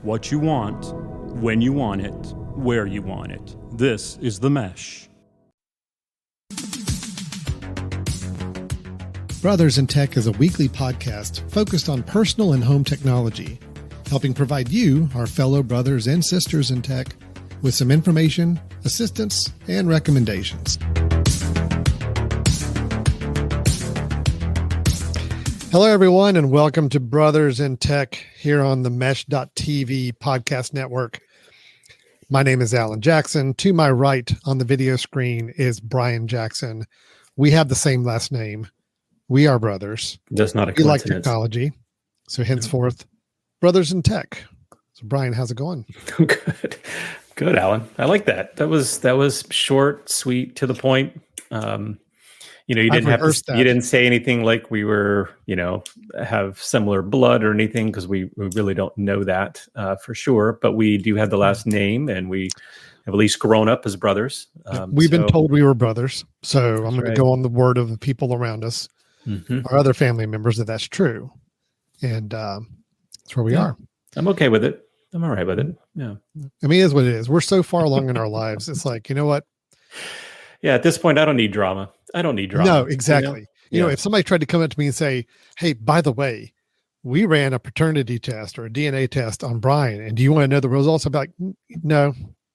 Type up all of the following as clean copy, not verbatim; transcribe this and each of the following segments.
what you want, when you want it, where you want it. This is The Mesh. Brothers in Tech is a weekly podcast focused on personal and home technology, helping provide you, our fellow brothers and sisters in tech, with some information, assistance, and recommendations. Hello, everyone, and welcome to Brothers in Tech here on the Mesh.tv podcast network. My name is Alan Jackson. To my right on the video screen is Brian Jackson. We have the same last name. We are brothers. That's not a coincidence. We like technology. So henceforth, Brothers in Tech. So Brian, how's it going? Good, Alan. I like that. That was short, sweet, to the point. You didn't say anything like we were, have similar blood or anything, because we really don't know that for sure. But we do have the last name, and we have at least grown up as brothers. We've been told we were brothers. So I'm going to go on the word of the people around us, our other family members, that's true. And that's where we are. I'm okay with it. I'm all right with it. Yeah. I mean, it is what it is. We're so far along in our lives. It's like, you know what? Yeah. At this point, I don't need drama. No, exactly. You know, if somebody tried to come up to me and say, hey, by the way, we ran a paternity test or a DNA test on Brian, and do you want to know the results? I'd be like, no.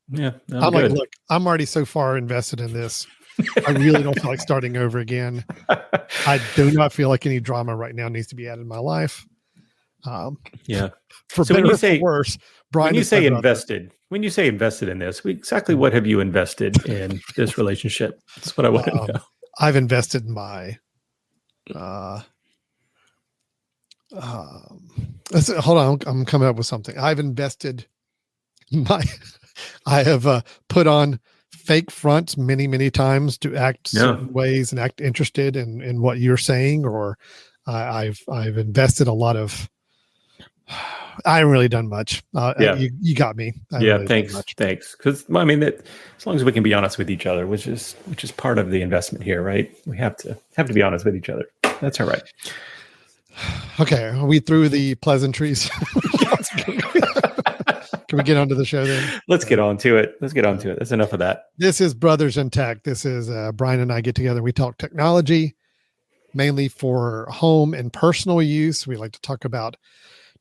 Yeah. I'm like, look, I'm already so far invested in this. I really don't feel like starting over again. I do not feel like any drama right now needs to be added in my life. For better or for worse, Brian. When you say invested in this, exactly what have you invested in this relationship? That's what I want to know. I've invested my. Hold on, I'm coming up with something. I've invested my. I have put on fake fronts many times to act certain ways and act interested in what you're saying, or I've invested a lot of. I haven't really done much. You got me. Really thanks. Because I mean, that as long as we can be honest with each other, which is part of the investment here, right? We have to be honest with each other. That's all right. Okay, are we through the pleasantries? Can we get on to the show then? Let's get on to it. That's enough of that. This is Brothers in Tech. This is Brian and I get together. We talk technology, mainly for home and personal use. We like to talk about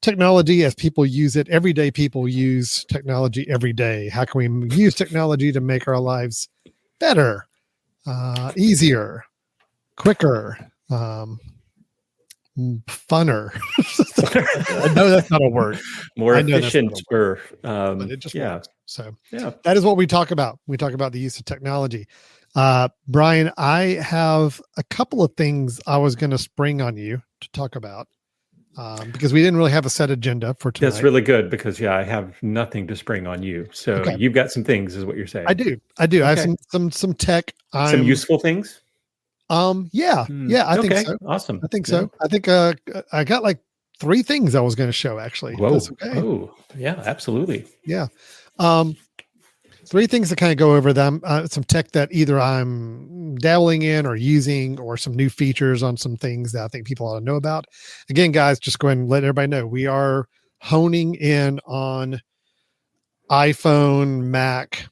technology as people use it. Everyday people use technology every day. How can we use technology to make our lives better, easier, quicker, funner? I know that's not a word. More efficient. But it just works. So that is what we talk about. We talk about the use of technology. Brian, I have a couple of things I was going to spring on you to talk about. Because we didn't really have a set agenda for tonight. That's really good because I have nothing to spring on you. So You've got some things, is what you're saying. I do. Okay. I have some tech. Some useful things. I think so. Awesome. I think so. I think I got like 3 things I was going to show actually. Whoa. That's okay. Oh, yeah, absolutely. Yeah. 3 things to kind of go over them. Some tech that either I'm dabbling in or using, or some new features on some things that I think people ought to know about. Again, guys, just go ahead and let everybody know we are honing in on iPhone, Mac,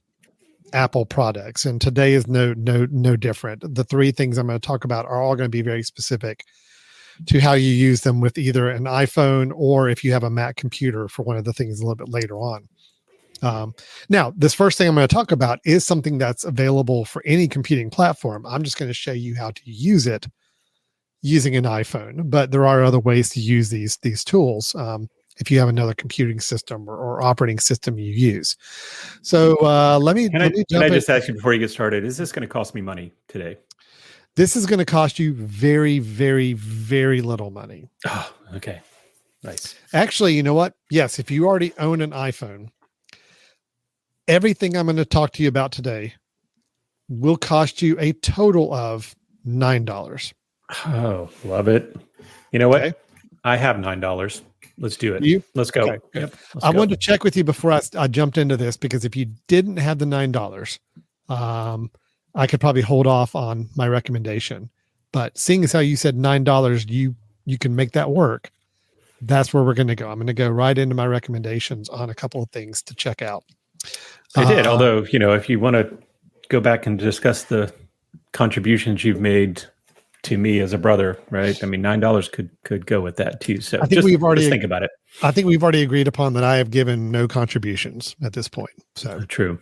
Apple products, and today is no different. The 3 things I'm going to talk about are all going to be very specific to how you use them with either an iPhone or if you have a Mac computer for one of the things a little bit later on. Now, this first thing I'm going to talk about is something that's available for any computing platform. I'm just going to show you how to use it using an iPhone, but there are other ways to use these tools if you have another computing system or operating system you use. So Can I just ask you before you get started, is this going to cost me money today? This is going to cost you very, very, very little money. Oh, okay. Nice. Actually, you know what? Yes, if you already own an iPhone, everything I'm going to talk to you about today will cost you a total of $9. Oh, love it. You know what? I have $9. Let's do it. Let's go. Okay. Yep. I wanted to check with you before I jumped into this, because if you didn't have the $9, I could probably hold off on my recommendation. But seeing as how you said $9, you can make that work. that's where we're going to go. I'm going to go right into my recommendations on a couple of things to check out. I did. Although, if you want to go back and discuss the contributions you've made to me as a brother, right? I mean, $9 could go with that too. So I think we've already think about it. I think we've already agreed upon that I have given no contributions at this point. So true.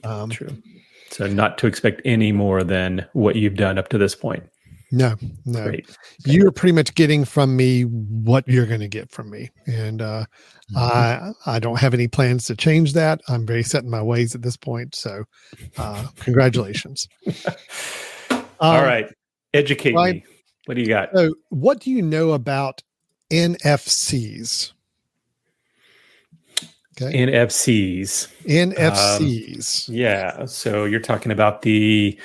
So not to expect any more than what you've done up to this point. No. Great. You're pretty much getting from me what you're going to get from me. And I don't have any plans to change that. I'm very set in my ways at this point. So congratulations. All right. Educate me. What do you got? So what do you know about NFCs? Okay. NFCs. Yeah. So you're talking about the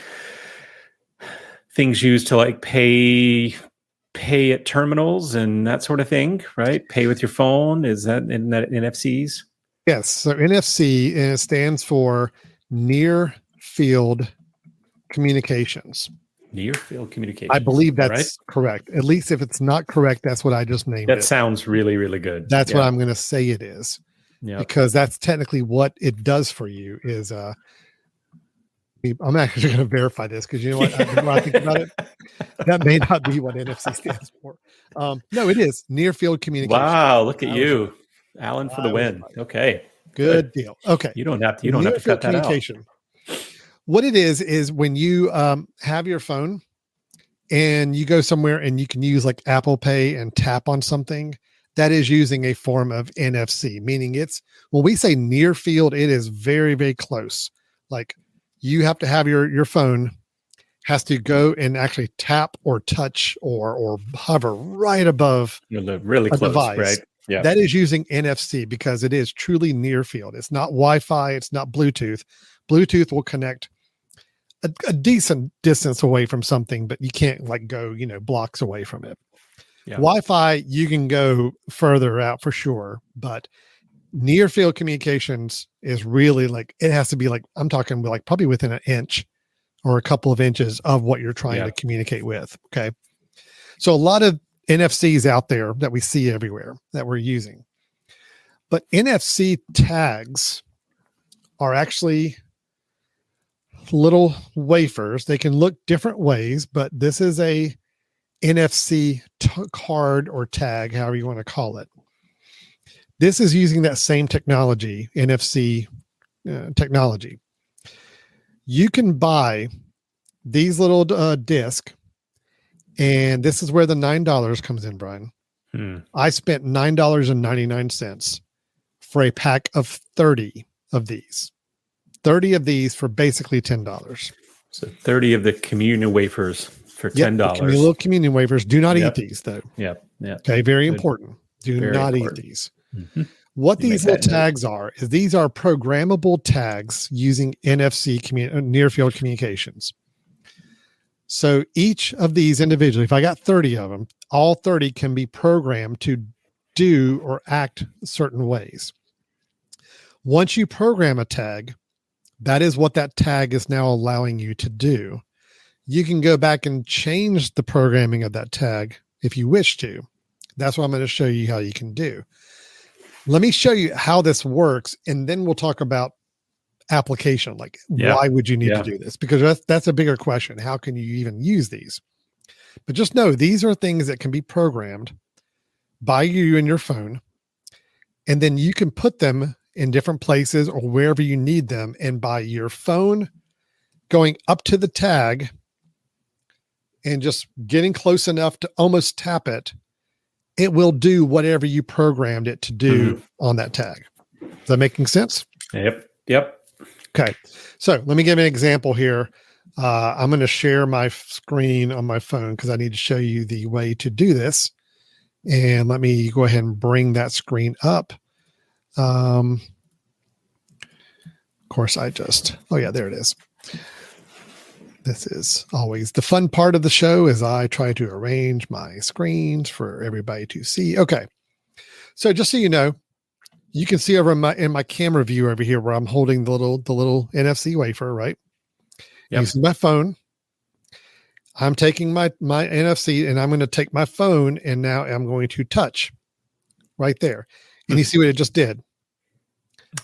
things used to like pay at terminals and that sort of thing, right? Pay with your phone. Is that in that NFCs? Yes. So NFC stands for Near Field Communications. Near Field Communications. I believe that's correct. At least if it's not correct, that's what I just named it. That sounds really, really good. That's what I'm going to say it is. Yeah. Because that's technically what it does for you is I'm actually going to verify this because you know what? When I think about it, that may not be what NFC stands for. No, it is Near Field Communication. Wow, look at you, Alan, for the win. Okay, good deal. Okay, you don't have to cut that out. What it is when you have your phone and you go somewhere and you can use like Apple Pay and tap on something. That is using a form of NFC, meaning when we say near field, it is very, very close. Like you have to have your phone has to go and actually tap or touch or hover right above really close, device. Right? Yeah. That is using NFC because it is truly near field. It's not Wi-Fi. It's not Bluetooth. Bluetooth will connect a decent distance away from something, but you can't like go, blocks away from it. Yeah. Wi-Fi, you can go further out for sure, but near field communications is really like, it has to be like, I'm talking like probably within an inch or a couple of inches of what you're trying to communicate with. Okay. So a lot of NFCs out there that we see everywhere that we're using, but NFC tags are actually little wafers. They can look different ways, but this is a NFC card or tag, however you want to call it. This is using that same technology, NFC technology. You can buy these little discs, and this is where the $9 comes in, Brian. I spent $9.99 for a pack of 30 of these. 30 of these for basically $10. So 30 of the communion wafers for $10. Little communion wafers. Do not eat these, though. Yeah. Okay, very important. Do not eat these. Mm-hmm. What these little tags are is these are programmable tags using NFC near field communications. So each of these individually, if I got 30 of them, all 30 can be programmed to do or act certain ways. Once you program a tag, that is what that tag is now allowing you to do. You can go back and change the programming of that tag if you wish to. That's what I'm going to show you how you can do. Let me show you how this works, and then we'll talk about application. Like, why would you need to do this? Because that's a bigger question. How can you even use these? But just know these are things that can be programmed by you and your phone, and then you can put them in different places or wherever you need them. And by your phone going up to the tag and just getting close enough to almost tap it, it will do whatever you programmed it to do on that tag. Is that making sense? Yep. Okay. So let me give an example here. I'm going to share my screen on my phone because I need to show you the way to do this. And let me go ahead and bring that screen up. Of course, there it is. This is always the fun part of the show is I try to arrange my screens for everybody to see. Okay. So just so you know, you can see over in my camera view over here where I'm holding the little NFC wafer, right? Yep. Using my phone. I'm taking my NFC and I'm going to take my phone and now I'm going to touch right there. And you see what it just did.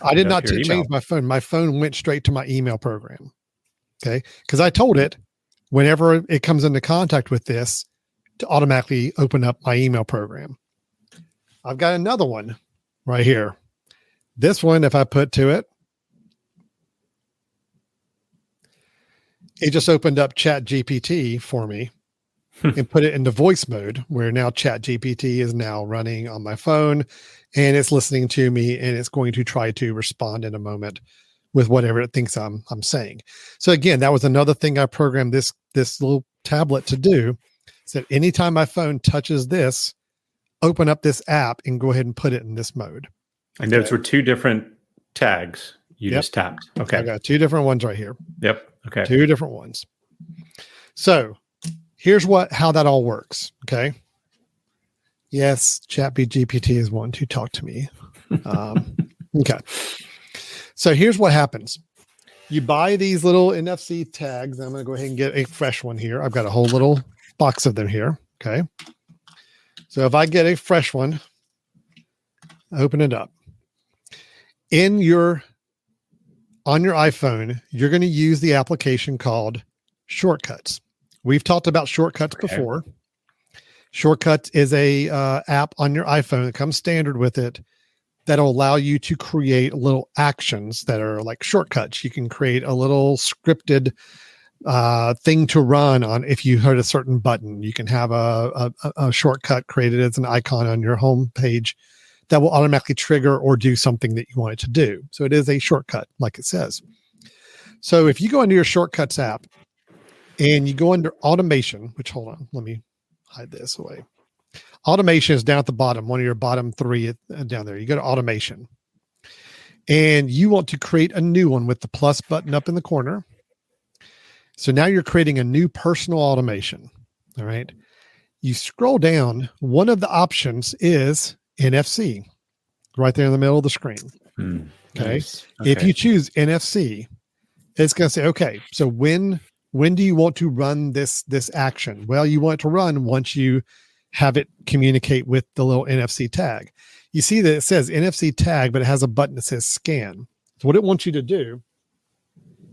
I did not change my phone. My phone went straight to my email program. Okay. Because I told it whenever it comes into contact with this to automatically open up my email program. I've got another one right here. This one, if I put to it, it just opened up Chat GPT for me and put it into voice mode, where now Chat GPT is now running on my phone and it's listening to me, and it's going to try to respond in a moment with whatever it thinks I'm saying. So again, that was another thing I programmed this little tablet to do. So that anytime my phone touches this, open up this app and go ahead and put it in this mode. And those were two different tags you just tapped. Okay. I got two different ones right here. Yep. Okay. Two different ones. So here's how that all works. Okay. Yes, ChatGPT is one to talk to me. Okay. So here's what happens. You buy these little NFC tags. I'm going to go ahead and get a fresh one here. I've got a whole little box of them here. Okay. So if I get a fresh one, open it up. On your iPhone, you're going to use the application called Shortcuts. We've talked about Shortcuts before. Shortcuts is a app on your iPhone that comes standard with it that'll allow you to create little actions that are like shortcuts. You can create a little scripted thing to run on. If you hit a certain button, you can have a shortcut created as an icon on your home page that will automatically trigger or do something that you want it to do. So it is a shortcut, like it says. So if you go into your Shortcuts app and you go under automation, which, hold on, let me hide this away. Automation is down at the bottom, one of your bottom three down there. You go to automation and you want to create a new one with the plus button up in the corner. So now you're creating a new personal automation. All right. You scroll down. One of the options is NFC right there in the middle of the screen. Okay. Nice. Okay. If you choose NFC, it's going to say, okay, so when do you want to run this action? Well, you want it to run once you have it communicate with the little NFC tag. You see that it says NFC tag, but it has a button that says scan. So what it wants you to do,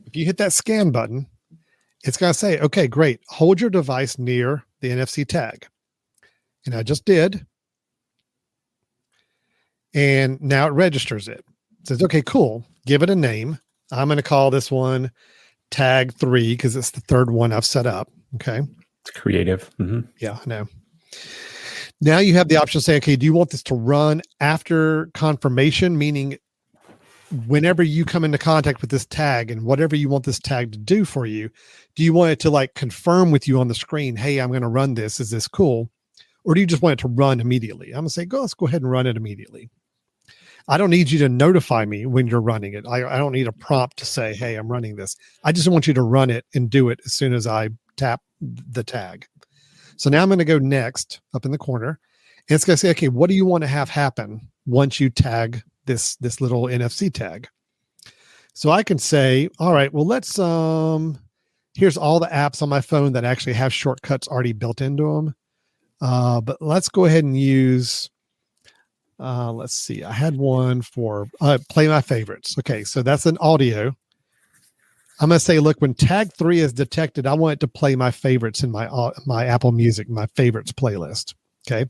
if you hit that scan button, it's going to say, okay, great. Hold your device near the NFC tag. And I just did. And now it registers it. It says, okay, cool. Give it a name. I'm going to call this one tag 3 because it's the third one I've set up. Okay. It's creative. Mm-hmm. Yeah, I know. Now you have the option to say, okay, do you want this to run after confirmation? Meaning whenever you come into contact with this tag and whatever you want this tag to do for you, do you want it to like confirm with you on the screen, hey, I'm going to run this. Is this cool? Or do you just want it to run immediately? I'm going to say, let's go ahead and run it immediately. I don't need you to notify me when you're running it. I don't need a prompt to say, hey, I'm running this. I just want you to run it and do it as soon as I tap the tag. So now I'm going to go next up in the corner. And it's going to say, okay, what do you want to have happen once you tag this little NFC tag? So I can say, all right, well, let's, here's all the apps on my phone that actually have shortcuts already built into them. But let's go ahead and use, let's see, I had one for play my favorites. Okay, so that's an audio. I'm going to say, look, when tag 3 is detected, I want it to play my favorites in my Apple Music, my favorites playlist. Okay.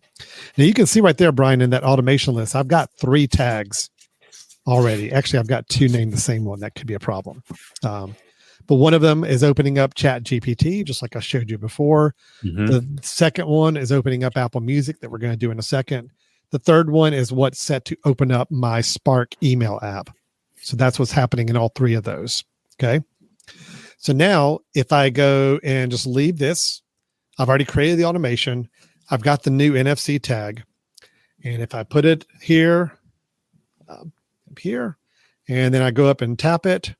Now you can see right there, Brian, in that automation list, I've got 3 tags already. Actually, I've got 2 named the same one. That could be a problem. But one of them is opening up Chat GPT, just like I showed you before. Mm-hmm. The second one is opening up Apple Music that we're going to do in a second. The third one is what's set to open up my Spark email app. So that's what's happening in all 3 of those. Okay. So now if I go and just leave this, I've already created the automation. I've got the new NFC tag. And if I put it here, up here, and then I go up and tap it,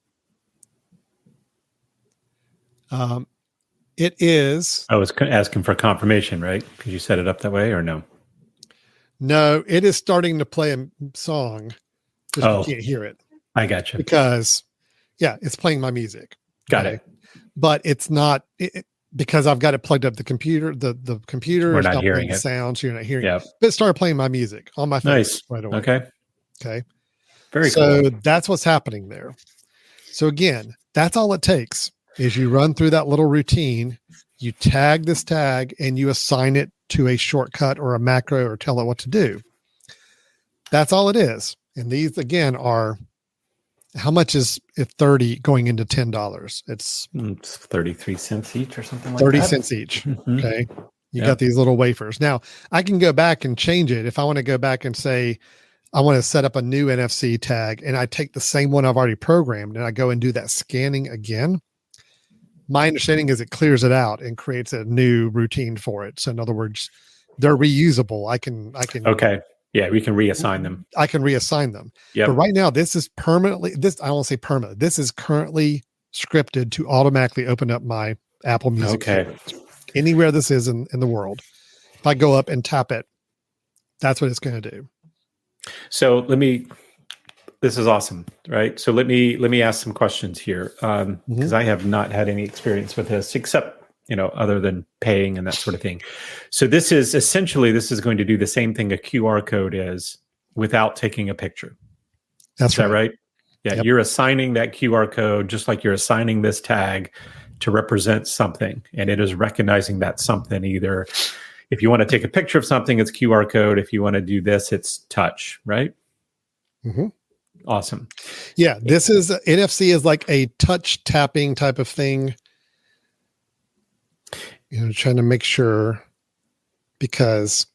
it is. I was asking for confirmation, right? Because you set it up that way or no? No, it is starting to play a song. Just you can't hear it. I got you. Because, yeah, it's playing my music. Got it. But it's not. because I've got it plugged up to the computer. The computer We're is not not hearing playing the it. sound, so you're not hearing Yeah. it. But it started playing my music on my phone Nice. right away. Okay. Okay. Very So cool. that's what's happening there. So again, that's all it takes is you run through that little routine, you tag this tag, and you assign it to a shortcut or a macro or tell it what to do. That's all it is. And these again are, how much is it 30 going into $10? It's 33 cents each or something like 30 that. cents each. Mm-hmm. Okay. You got these little wafers. Now I can go back and change it. If I want to go back and say, I want to set up a new NFC tag and I take the same one I've already programmed and I go and do that scanning again. My understanding is it clears it out and creates a new routine for it. So in other words, they're reusable. I can. Okay. Yeah, we can reassign them. I can reassign them. Yeah. But right now, this is permanently, I won't say permanent. This is currently scripted to automatically open up my Apple Music. Okay. Anywhere this is in the world. If I go up and tap it, that's what it's going to do. So this is awesome, right? So let me ask some questions here. Because I have not had any experience with this except, other than paying and that sort of thing. So this is going to do the same thing a QR code is without taking a picture. That's right? Yeah. Yep. You're assigning that QR code just like you're assigning this tag to represent something. And it is recognizing that something. Either if you want to take a picture of something, it's QR code. If you want to do this, it's touch, right? Mm-hmm. Awesome. Yeah. This is NFC is like a touch tapping type of thing. Trying to make sure, because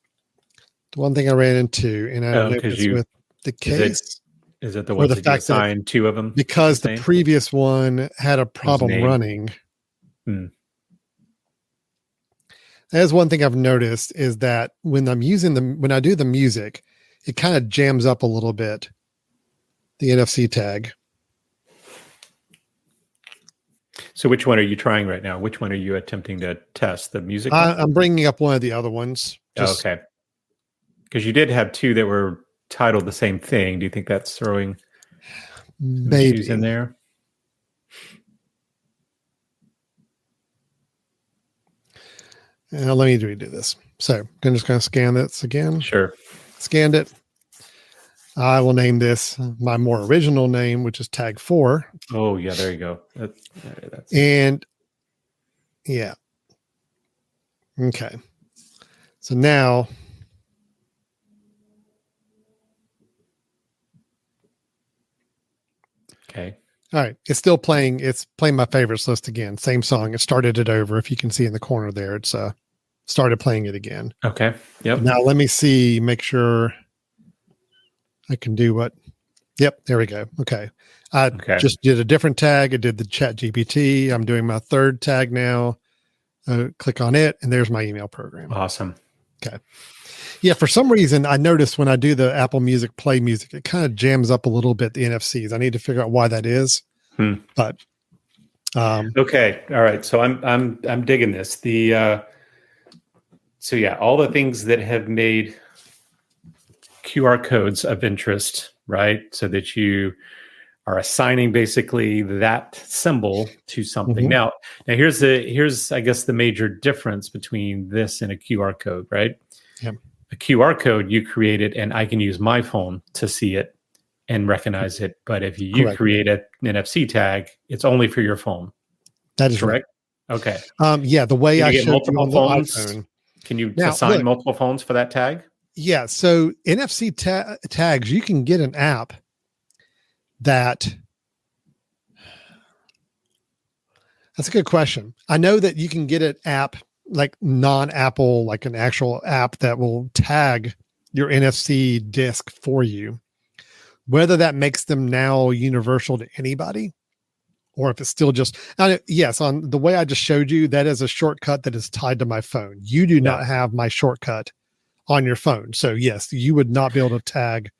the one thing I ran into, and I don't know if it's with the case. Is it the one that you assigned two of them? Because the previous one had a problem running. That's one thing I've noticed is that when when I do the music, it kind of jams up a little bit, the NFC tag. So which one are you trying right now? Which one are you attempting to test? The music? I'm bringing up one of the other ones. Okay. Because you did have two that were titled the same thing. Do you think that's throwing issues in there? Let me redo this. So I'm just going to scan this again. Sure. Scanned it. I will name this my more original name, which is tag 4. Oh, yeah, there you go. And yeah. Okay. So now. Okay. All right. It's still playing. It's playing my favorites list again. Same song. It started it over. If you can see in the corner there, it's started playing it again. Okay. Yep. Now let me make sure I can do what. Yep. There we go. Okay. I just did a different tag. I did the Chat GPT. I'm doing my third tag now. Click on it, and there's my email program. Awesome. Okay. Yeah. For some reason, I noticed when I do the Apple Music Play music, it kind of jams up a little bit the NFCs. I need to figure out why that is. But okay. All right. So I'm digging this. So yeah, all the things that have made QR codes of interest, right? So that you are assigning basically that symbol to something. Now here's I guess the major difference between this and a QR code, right? Yep. A QR code you created, and I can use my phone to see it and recognize it. But if you create an NFC tag, it's only for your phone. That is correct. Right. Okay. Yeah. The way I showed you on the phones? iPhone. Can you assign multiple phones for that tag? Yeah. So NFC tags, you can get an app that's a good question. I know that you can get an app like non-Apple, like an actual app that will tag your NFC disc for you. Whether that makes them now universal to anybody, or if it's still just, yes, on the way I just showed you, that is a shortcut that is tied to my phone. You do not have my shortcut on your phone. So yes, you would not be able to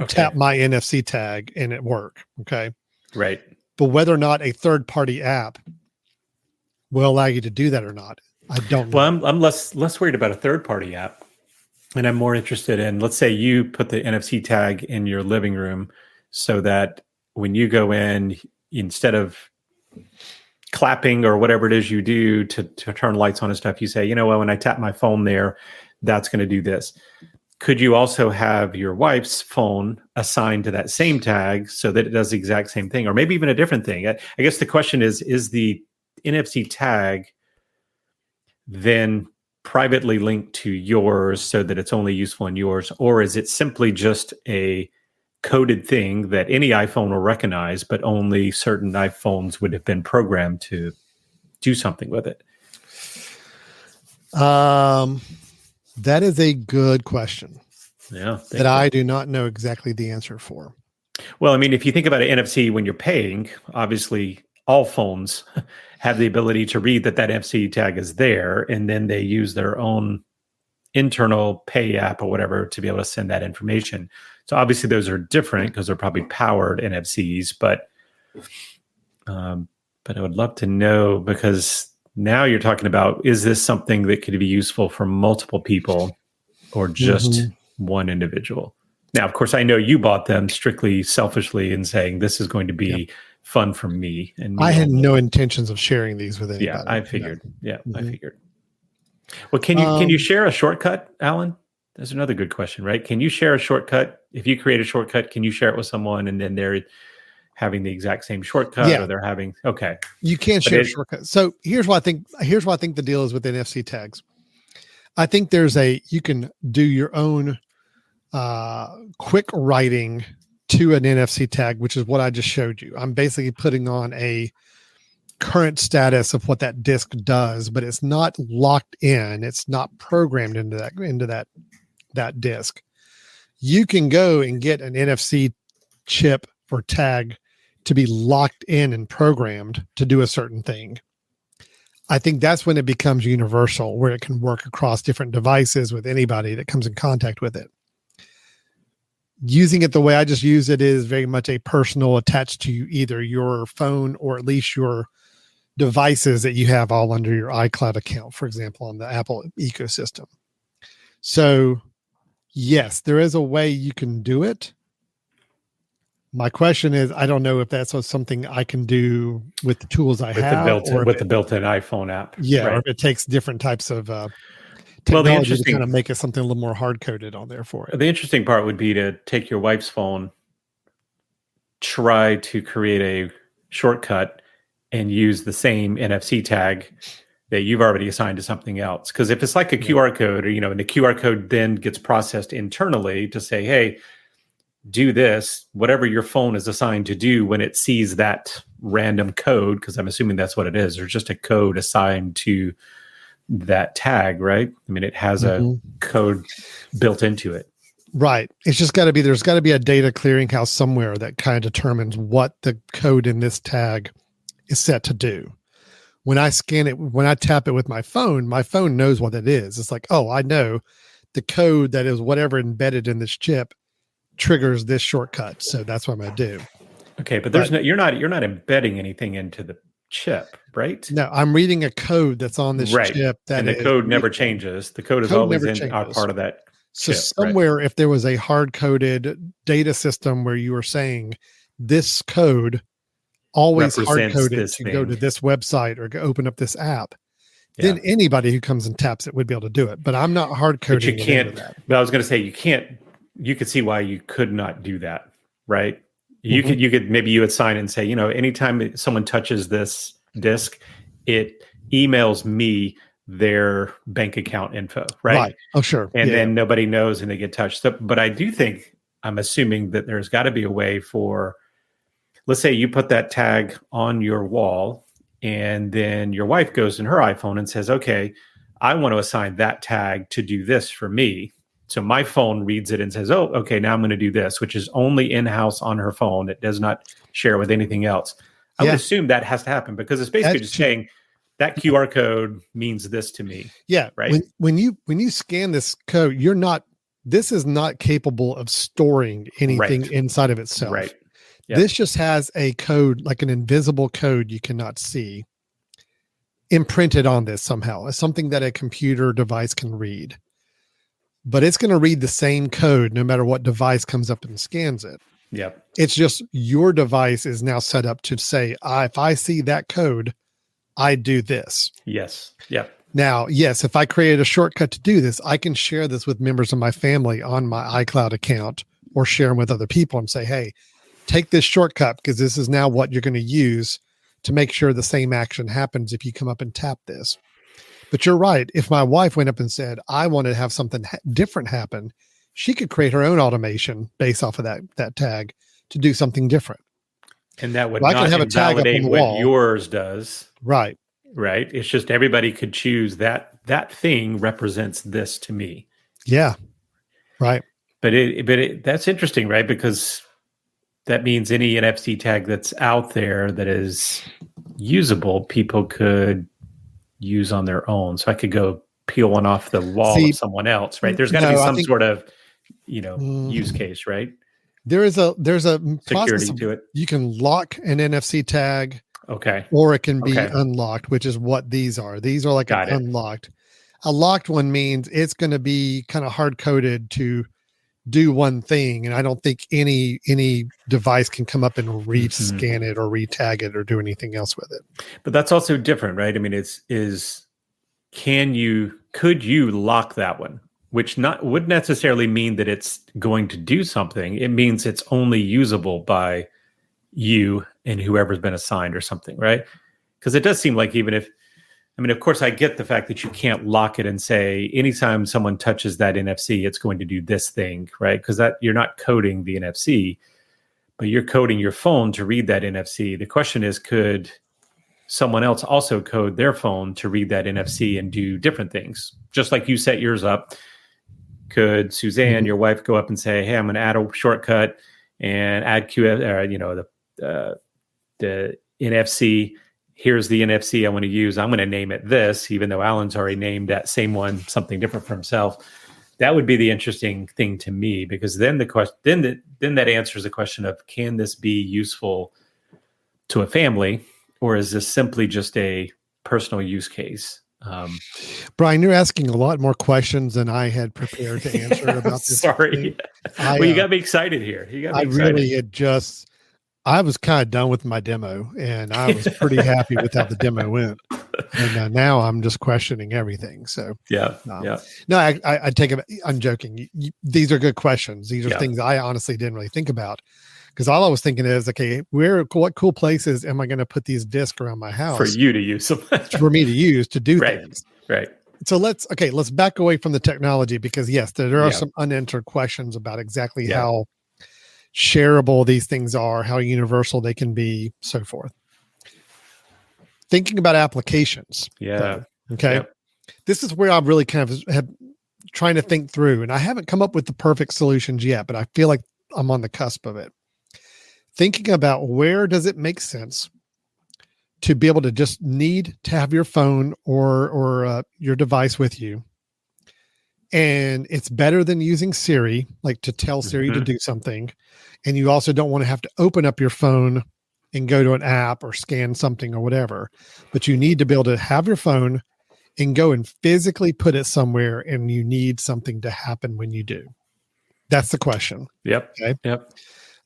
tap my NFC tag and it work. Okay. Right. But whether or not a third party app will allow you to do that or not, I don't know. Well, I'm less worried about a third party app, and I'm more interested in, let's say you put the NFC tag in your living room so that when you go in, instead of clapping or whatever it is you do to turn lights on and stuff, you say, you know what, when I tap my phone there, that's going to do this. Could you also have your wife's phone assigned to that same tag so that it does the exact same thing, or maybe even a different thing? I guess the question is the NFC tag then privately linked to yours so that it's only useful in yours, or is it simply just a coded thing that any iPhone will recognize, but only certain iPhones would have been programmed to do something with it? That is a good question. Yeah. That I do not know exactly the answer for. Well, I mean, if you think about it, NFC, when you're paying, obviously all phones have the ability to read that NFC tag is there, and then they use their own internal pay app or whatever to be able to send that information. So obviously those are different because they're probably powered NFCs, but I would love to know, because now you're talking about, is this something that could be useful for multiple people or just one individual? Now, of course, I know you bought them strictly selfishly and saying this is going to be fun for me. And I had no intentions of sharing these with anybody. Yeah, I figured. Yeah, I figured. Well, can you share a shortcut, Alan? That's another good question, right? Can you share a shortcut? If you create a shortcut, can you share it with someone and then they're having the exact same shortcut, or they're having You can share shortcuts. So here's what I think the deal is with NFC tags. I think you can do your own quick writing to an NFC tag, which is what I just showed you. I'm basically putting on a current status of what that disk does, but it's not locked in. It's not programmed into that disk. You can go and get an NFC chip or tag to be locked in and programmed to do a certain thing. I think that's when it becomes universal, where it can work across different devices with anybody that comes in contact with it. Using it the way I just use it is very much a personal attached to either your phone or at least your devices that you have all under your iCloud account, for example, on the Apple ecosystem. So yes, there is a way you can do it. My question is, I don't know if that's something I can do with the tools I have, with the built-in iPhone app. Yeah, right. Or if it takes different types of technology to kind of make it something a little more hard-coded on there for it. The interesting part would be to take your wife's phone, try to create a shortcut, and use the same NFC tag that you've already assigned to something else. Because if it's like a QR code, or and the QR code then gets processed internally to say, hey, do this, whatever your phone is assigned to do when it sees that random code, because I'm assuming that's what it is. There's just a code assigned to that tag, right? I mean, it has a code built into it. Right. It's just there's got to be a data clearinghouse somewhere that kind of determines what the code in this tag is set to do. When I scan it, when I tap it with my phone knows what it is. It's like, oh, I know the code that is whatever embedded in this chip triggers this shortcut. So that's what I'm going to do. Okay. But you're not embedding anything into the chip, right? No, I'm reading a code that's on this chip. And the code never changes. The code is always in our part of that So chip, somewhere, if there was a hard-coded data system where you were saying this code always hard-coded to go to this website or open up this app, then anybody who comes and taps it would be able to do it. But I'm not hard-coding. But you can't. But I was going to say you can't. You could see why you could not do that, right? You could maybe you would sign and say, anytime someone touches this disk, it emails me their bank account info, right? Oh, sure. And then nobody knows and they get touched. But I do think, I'm assuming that there's got to be a way for, let's say you put that tag on your wall and then your wife goes in her iPhone and says, okay, I want to assign that tag to do this for me. So my phone reads it and says, oh, okay, now I'm going to do this, which is only in-house on her phone. It does not share with anything else. I would assume that has to happen because it's basically just saying that QR code means this to me. Yeah. Right. When you scan this code, this is not capable of storing anything inside of itself. Right. Yep. This just has a code, like an invisible code you cannot see, imprinted on this somehow. It's something that a computer device can read. But it's going to read the same code no matter what device comes up and scans it. Yep. It's just your device is now set up to say, if I see that code, I do this. Yes. Yep. Now, yes, if I created a shortcut to do this, I can share this with members of my family on my iCloud account or share them with other people and say, hey, take this shortcut because this is now what you're going to use to make sure the same action happens if you come up and tap this. But you're right. If my wife went up and said, I want to have something different happen, she could create her own automation based off of that tag to do something different. And that would not invalidate what yours does. Right. Right. It's just everybody could choose that thing represents this to me. Yeah. Right. But that's interesting, right? Because that means any NFC tag that's out there that is usable, people could use on their own. So I could go peel one off the wall of someone else, right? There's got to be some sort of, use case, right? There's a security to it. You can lock an NFC tag. Okay. Or it can be unlocked, which is what these are. These are like unlocked. A locked one means it's going to be kind of hard coded to do one thing. And I don't think any device can come up and rescan it or retag it or do anything else with it. But that's also different, right? I mean, could you lock that one? Which would necessarily mean that it's going to do something. It means it's only usable by you and whoever's been assigned or something, right? Because it does seem like of course I get the fact that you can't lock it and say anytime someone touches that NFC, it's going to do this thing, right? Because that you're not coding the NFC, but you're coding your phone to read that NFC. The question is, could someone else also code their phone to read that NFC and do different things? Just like you set yours up, could Suzanne, your wife, go up and say, hey, I'm going to add a shortcut and add the NFC. Here's the NFC I want to use. I'm going to name it this, even though Alan's already named that same one something different for himself. That would be the interesting thing to me, because then that answers the question of, can this be useful to a family, or is this simply just a personal use case? Brian, you're asking a lot more questions than I had prepared to answer about this. Sorry. You got me excited here. I was kind of done with my demo, and I was pretty happy with how the demo went. And now I'm just questioning everything. So yeah. No, I take it. I'm joking. These are good questions. These are things I honestly didn't really think about, because all I was thinking is, okay, what cool places am I going to put these discs around my house for you to use them, for me to use to do things? Right. So let's back away from the technology, because yes, there are some unanswered questions about exactly how shareable these things are, how universal they can be, so forth. Thinking about applications. Yeah. Though, okay. Yep. This is where I'm really kind of have trying to think through, and I haven't come up with the perfect solutions yet, but I feel like I'm on the cusp of it. Thinking about, where does it make sense to be able to just need to have your phone or your device with you, and it's better than using Siri, like to tell Siri to do something, and you also don't want to have to open up your phone and go to an app or scan something or whatever, but you need to be able to have your phone and go and physically put it somewhere, and you need something to happen when you do. That's the question. Yep. Okay. Yep.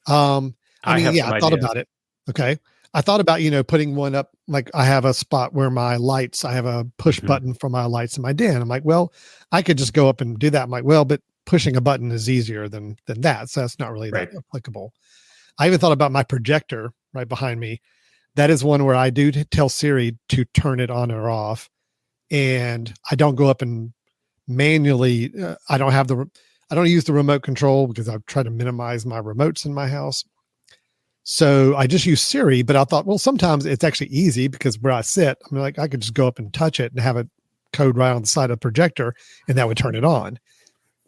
I thought about it. Okay. I thought about, putting one up, like I have a spot where I have a push button for my lights in my den. I'm like, well, I could just go up and do that. I'm like, well, but pushing a button is easier than that. So that's not really that applicable. I even thought about my projector right behind me. That is one where I do tell Siri to turn it on or off. And I don't go up and manually, I don't use the remote control, because I've tried to minimize my remotes in my house. So I just use Siri, but I thought, well, sometimes it's actually easy, because where I sit, I'm like, I could just go up and touch it and have it code right on the side of the projector, and that would turn it on.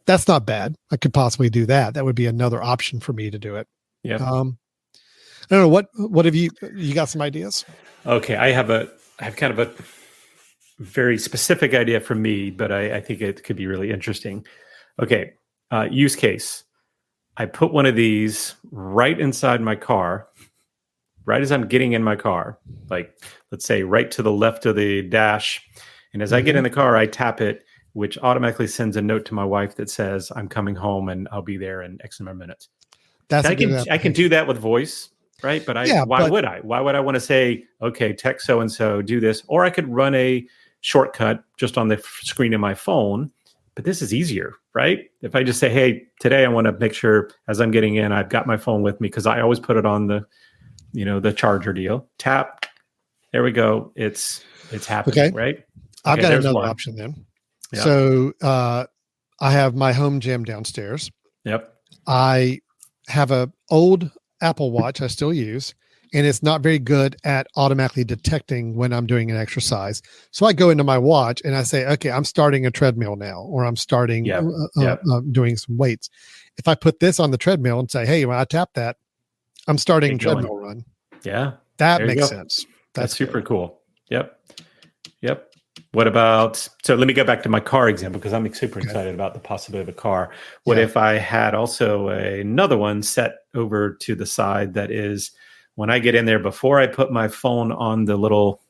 That's not bad. I could possibly do that. That would be another option for me to do it. Yeah. I don't know. What have you got some ideas? Okay. I have kind of a very specific idea for me, but I think it could be really interesting. Okay. Use case. I put one of these right inside my car, right as I'm getting in my car, like let's say right to the left of the dash. And as I get in the car, I tap it, which automatically sends a note to my wife that says, I'm coming home and I'll be there in X number of minutes. I can do that with voice. right? But why would I? Why would I want to say, okay, text so-and-so, do this? Or I could run a shortcut just on the screen of my phone. But this is easier, right? If I just say, hey, today I want to make sure as I'm getting in, I've got my phone with me because I always put it on the charger deal. Tap. There we go. It's happening, right? I've got another option then. Yep. So I have my home gym downstairs. Yep. I have a old Apple Watch I still use, and it's not very good at automatically detecting when I'm doing an exercise. So I go into my watch and I say, okay, I'm starting a treadmill now, or I'm starting doing some weights. If I put this on the treadmill and say, hey, when I tap that, I'm starting a treadmill run. Yeah. That makes sense. That's super cool. Yep. What about, so let me go back to my car example because I'm super excited about the possibility of a car. What if I had also another one set over to the side that is when I get in there, before I put my phone on the little,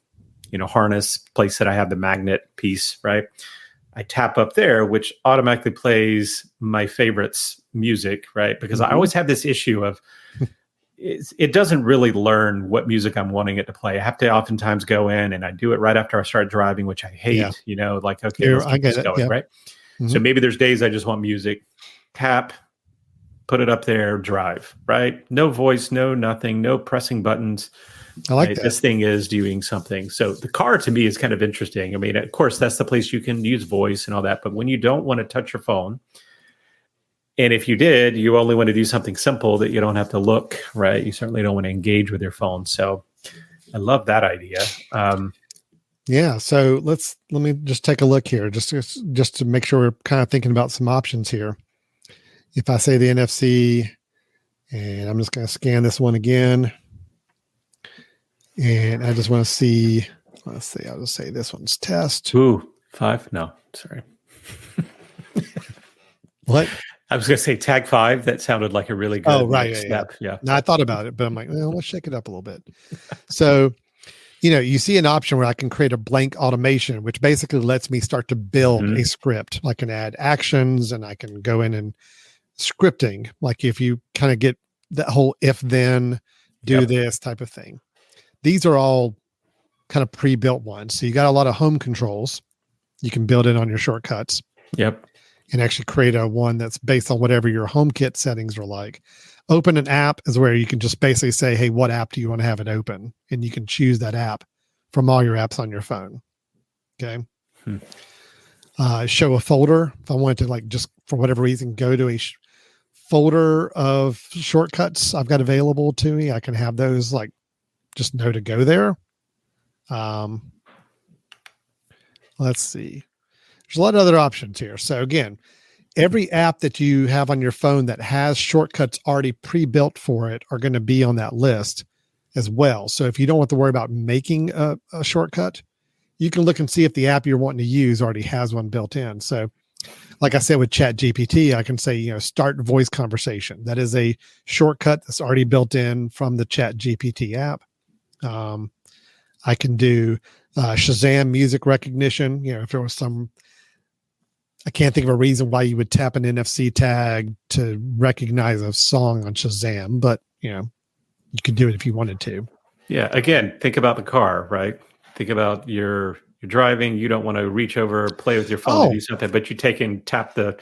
harness place that I have the magnet piece, right? I tap up there, which automatically plays my favorites music, right? Because I always have this issue of, it doesn't really learn what music I'm wanting it to play. I have to oftentimes go in and I do it right after I start driving, which I hate, like, okay, let's keep this going, right? Mm-hmm. So maybe there's days I just want music, tap, put it up there, drive, right? No voice, no nothing, no pressing buttons. I like that. This thing is doing something. So the car to me is kind of interesting. I mean, of course, that's the place you can use voice and all that, but when you don't want to touch your phone, and if you did, you only want to do something simple that you don't have to look, right? You certainly don't want to engage with your phone. So I love that idea. So let me just take a look here, just to make sure we're kind of thinking about some options here. If I say the NFC, and I'm just going to scan this one again, and I just want to see, let's see, I'll just say this one's test. Ooh, 5? No, sorry. What? I was going to say tag 5. That sounded like a really good step. Yeah. No, I thought about it, but I'm like, well, let's shake it up a little bit. So, you see an option where I can create a blank automation, which basically lets me start to build a script. I can add actions and I can go in and scripting. Like if you kind of get that whole if then do this type of thing. These are all kind of pre-built ones. So you got a lot of home controls. You can build it on your shortcuts. Yep. And actually create a one that's based on whatever your HomeKit settings are like. Open an app is where you can just basically say, hey, what app do you want to have it open? And you can choose that app from all your apps on your phone. Okay. Show a folder. If I wanted to, like, just for whatever reason, go to a folder of shortcuts I've got available to me, I can have those, like, just know to go there. Let's see. There's a lot of other options here. So again, every app that you have on your phone that has shortcuts already pre-built for it are going to be on that list as well. So if you don't want to worry about making a shortcut, you can look and see if the app you're wanting to use already has one built in. So like I said, with ChatGPT, I can say, start voice conversation. That is a shortcut that's already built in from the ChatGPT app. I can do Shazam music recognition. If there was some, I can't think of a reason why you would tap an NFC tag to recognize a song on Shazam, but you could do it if you wanted to. Yeah. Again, think about the car, right? Think about you're driving. You don't want to reach over, play with your phone, to do something, but you take and tap the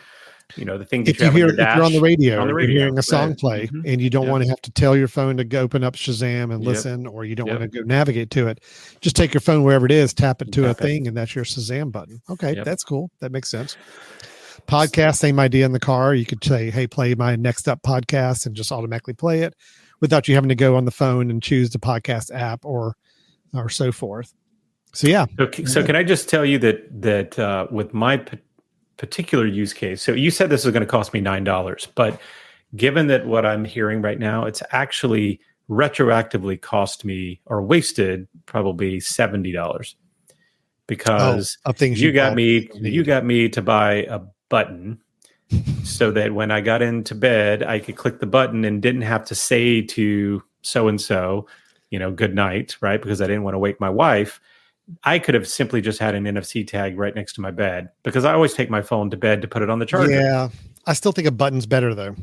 thing that if you hear, if you're on the radio, you're hearing a song play, mm-hmm. and you don't want to have to tell your phone to go open up Shazam and listen, or you don't want to go navigate to it. Just take your phone wherever it is, tap it to a thing, and that's your Shazam button. Okay, that's cool. That makes sense. Podcast, same idea in the car. You could say, "Hey, play my next up podcast," and just automatically play it without you having to go on the phone and choose the podcast app or so forth. So yeah. So can I just tell you that with my particular use case, so you said this was going to cost me $9, but given that what I'm hearing right now, it's actually retroactively cost me or wasted probably $70 because of things you got me to buy a button so that when I got into bed, I could click the button and didn't have to say to so-and-so, good night, right? Because I didn't want to wake my wife. I could have simply just had an NFC tag right next to my bed because I always take my phone to bed to put it on the charger. Yeah. I still think a button's better though.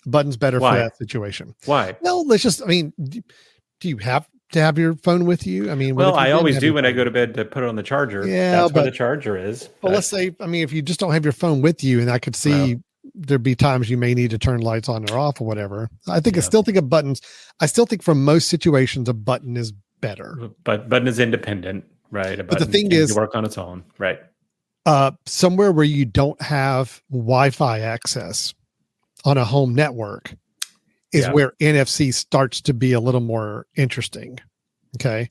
Button's better Why? for that situation. Why? Well, do you have to have your phone with you? I mean, well, I always do when I go to bed to put it on the charger. Yeah, that's where the charger is. Well, let's say, if you just don't have your phone with you, and I could see there'd be times you may need to turn lights on or off or whatever. I still think of buttons. I still think for most situations, a button is better. But button is independent, right? But the thing is, work on its own, right? Somewhere where you don't have Wi-Fi access on a home network is where NFC starts to be a little more interesting. Okay.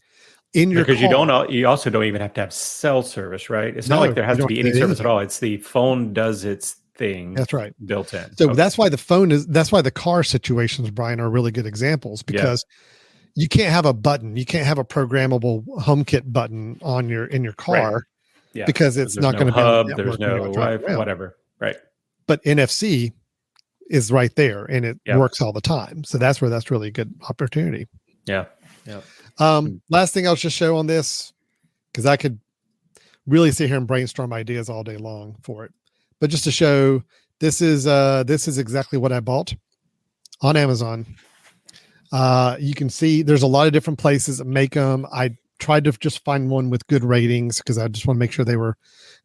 Because you also don't even have to have cell service, right? It's not like there has to be any service at all. It's the phone does its thing. That's right. Built in. So that's why the car situations, Brian, are really good examples, because you can't have a button. You can't have a programmable HomeKit button in your car. Right. Yeah. Because it's not going to be hub. There's no Wi-Fi, whatever. Right. But NFC is right there, and it works all the time. So that's where that's really a good opportunity. Yeah. Yeah. Last thing I'll just show on this, because I could really sit here and brainstorm ideas all day long for it. But just to show, this is exactly what I bought on Amazon. You can see there's a lot of different places that make them. I tried to just find one with good ratings because I just want to make sure they were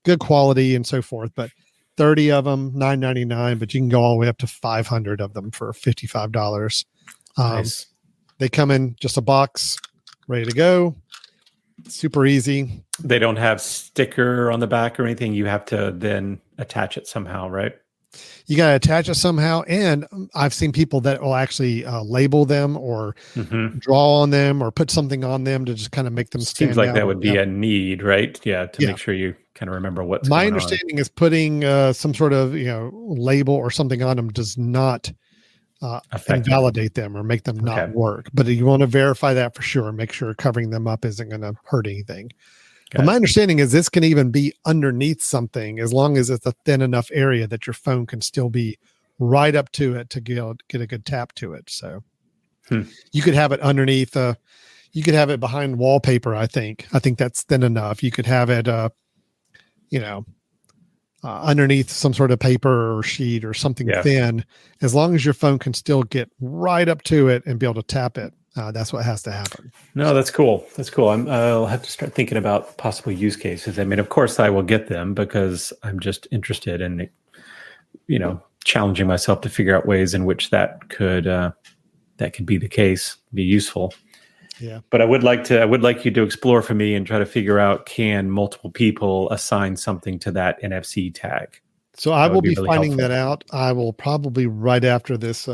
good quality and so forth. But 30 of them, $9.99, but you can go all the way up to 500 of them for $55. Nice. They come in just a box, ready to go. Super easy. They don't have sticker on the back or anything. You have to then attach it somehow, right? You got to attach it somehow. And I've seen people that will actually label them or draw on them or put something on them to just kind of make them stand Seems like out. that would be a need, right? Yeah. To make sure you kind of remember what's my going understanding is putting some sort of, label or something on them does not invalidate them or make them not work. But you want to verify that for sure. Make sure covering them up isn't going to hurt anything. But my understanding is this can even be underneath something as long as it's a thin enough area that your phone can still be right up to it to get a good tap to it. So you could have it underneath. You could have it behind wallpaper. I think that's thin enough. You could have it, underneath some sort of paper or sheet or something thin. As long as your phone can still get right up to it and be able to tap it. That's what has to happen. No, that's cool. That's cool. I'll have to start thinking about possible use cases. I mean, of course I will get them because I'm just interested in, challenging myself to figure out ways in which that could be the case, be useful. Yeah. But I would like you to explore for me and try to figure out, can multiple people assign something to that NFC tag? So I will be really finding that out. I will probably right after this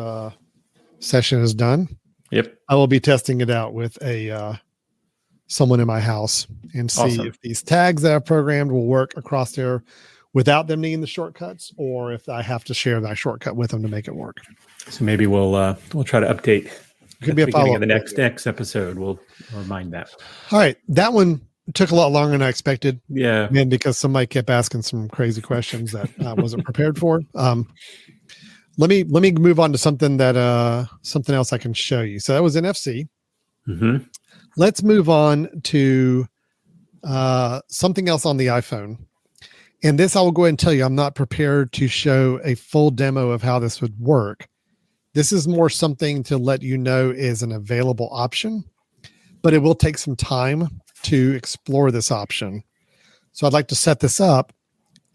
session is done. Yep. I will be testing it out with someone in my house and see if these tags that I've programmed will work across there without them needing the shortcuts, or if I have to share that shortcut with them to make it work. So maybe we'll try to update. Could be a follow-up. The next episode, we'll remind that. All right. That one took a lot longer than I expected. Yeah. And because somebody kept asking some crazy questions that I wasn't prepared for. Let me move on to something else I can show you. So that was NFC. Mm-hmm. Let's move on to something else on the iPhone. And this I will go ahead and tell you, I'm not prepared to show a full demo of how this would work. This is more something to let you know is an available option, but it will take some time to explore this option. So I'd like to set this up,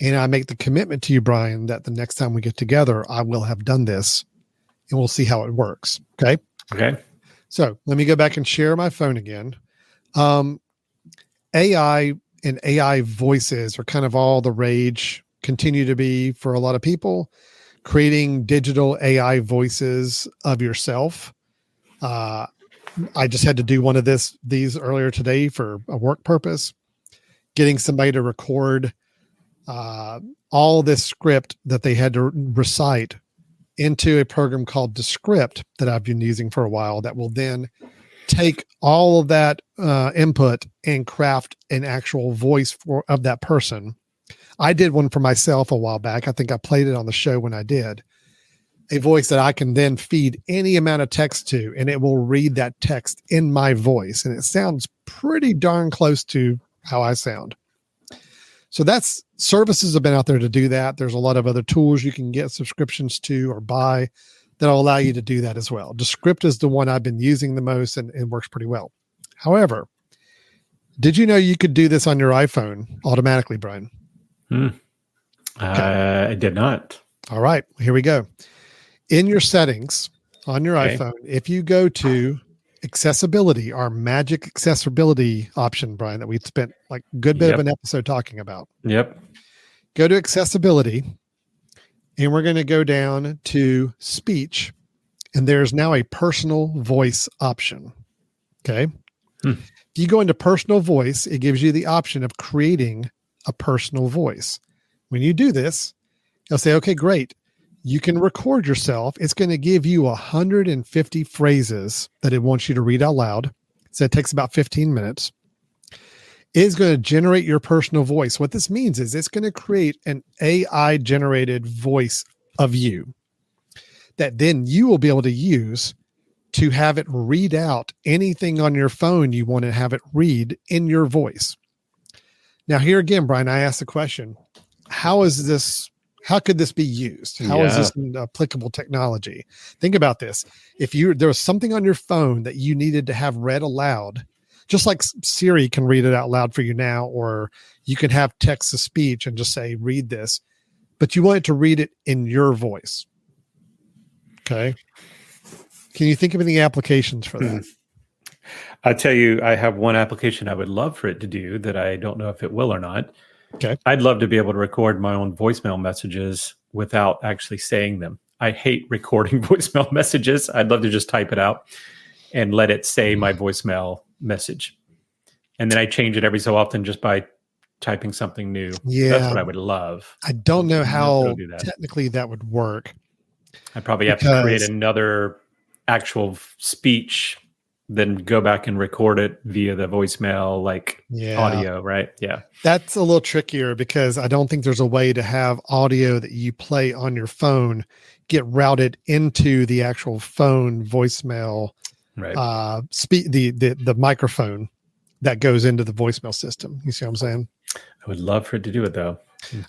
and I make the commitment to you, Brian, that the next time we get together, I will have done this and we'll see how it works. Okay. Okay. So let me go back and share my phone again. AI and AI voices are kind of all the rage, continue to be for a lot of people. Creating digital AI voices of yourself. I just had to do one of these earlier today for a work purpose. Getting somebody to record all this script that they had to recite into a program called Descript that I've been using for a while that will then take all of that input and craft an actual voice of that person. I did one for myself a while back. I think I played it on the show when I did. A voice that I can then feed any amount of text to, and it will read that text in my voice. And it sounds pretty darn close to how I sound. So services have been out there to do that. There's a lot of other tools you can get subscriptions to or buy that'll allow you to do that as well. Descript is the one I've been using the most and it works pretty well. However, did you know you could do this on your iPhone automatically, Brian? Okay. I did not. All right, here we go. In your settings on your iPhone, if you go to accessibility, our magic accessibility option, Brian, that we spent like a good bit of an episode talking about. Yep. Go to accessibility, and we're going to go down to speech, and there's now a personal voice option. Okay. If you go into personal voice, it gives you the option of creating a personal voice. When you do this, it'll say, okay, great. You can record yourself. It's going to give you 150 phrases that it wants you to read out loud. So it takes about 15 minutes. It's going to generate your personal voice. What this means is it's going to create an AI generated voice of you that then you will be able to use to have it read out anything on your phone you want to have it read in your voice. Now, here again, Brian, I asked the question, how could this be used? How is this an applicable technology? Think about this. If there was something on your phone that you needed to have read aloud, just like Siri can read it out loud for you now, or you can have text to speech and just say, read this, but you want it to read it in your voice. Okay. Can you think of any applications for that? I'll tell you, I have one application I would love for it to do that I don't know if it will or not. Okay. I'd love to be able to record my own voicemail messages without actually saying them. I hate recording voicemail messages. I'd love to just type it out and let it say my voicemail message. And then I change it every so often just by typing something new. Yeah. That's what I would love. I don't know how technically that would work. I probably have to create another actual speech, then go back and record it via the voicemail, audio, right? Yeah. That's a little trickier because I don't think there's a way to have audio that you play on your phone get routed into the actual phone voicemail, right? The microphone that goes into the voicemail system. You see what I'm saying? I would love for it to do it though.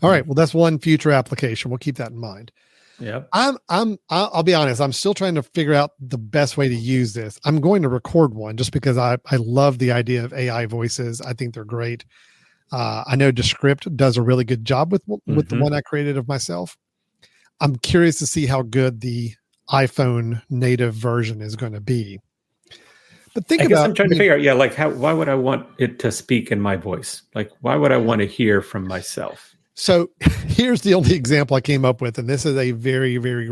All right. Well, that's one future application. We'll keep that in mind. Yeah. I'll be honest. I'm still trying to figure out the best way to use this. I'm going to record one just because I love the idea of AI voices. I think they're great. I know Descript does a really good job with the one I created of myself. I'm curious to see how good the iPhone native version is going to be. But I'm trying to figure out, why would I want it to speak in my voice? Like, why would I want to hear from myself? So here's the only example I came up with, and this is a very, very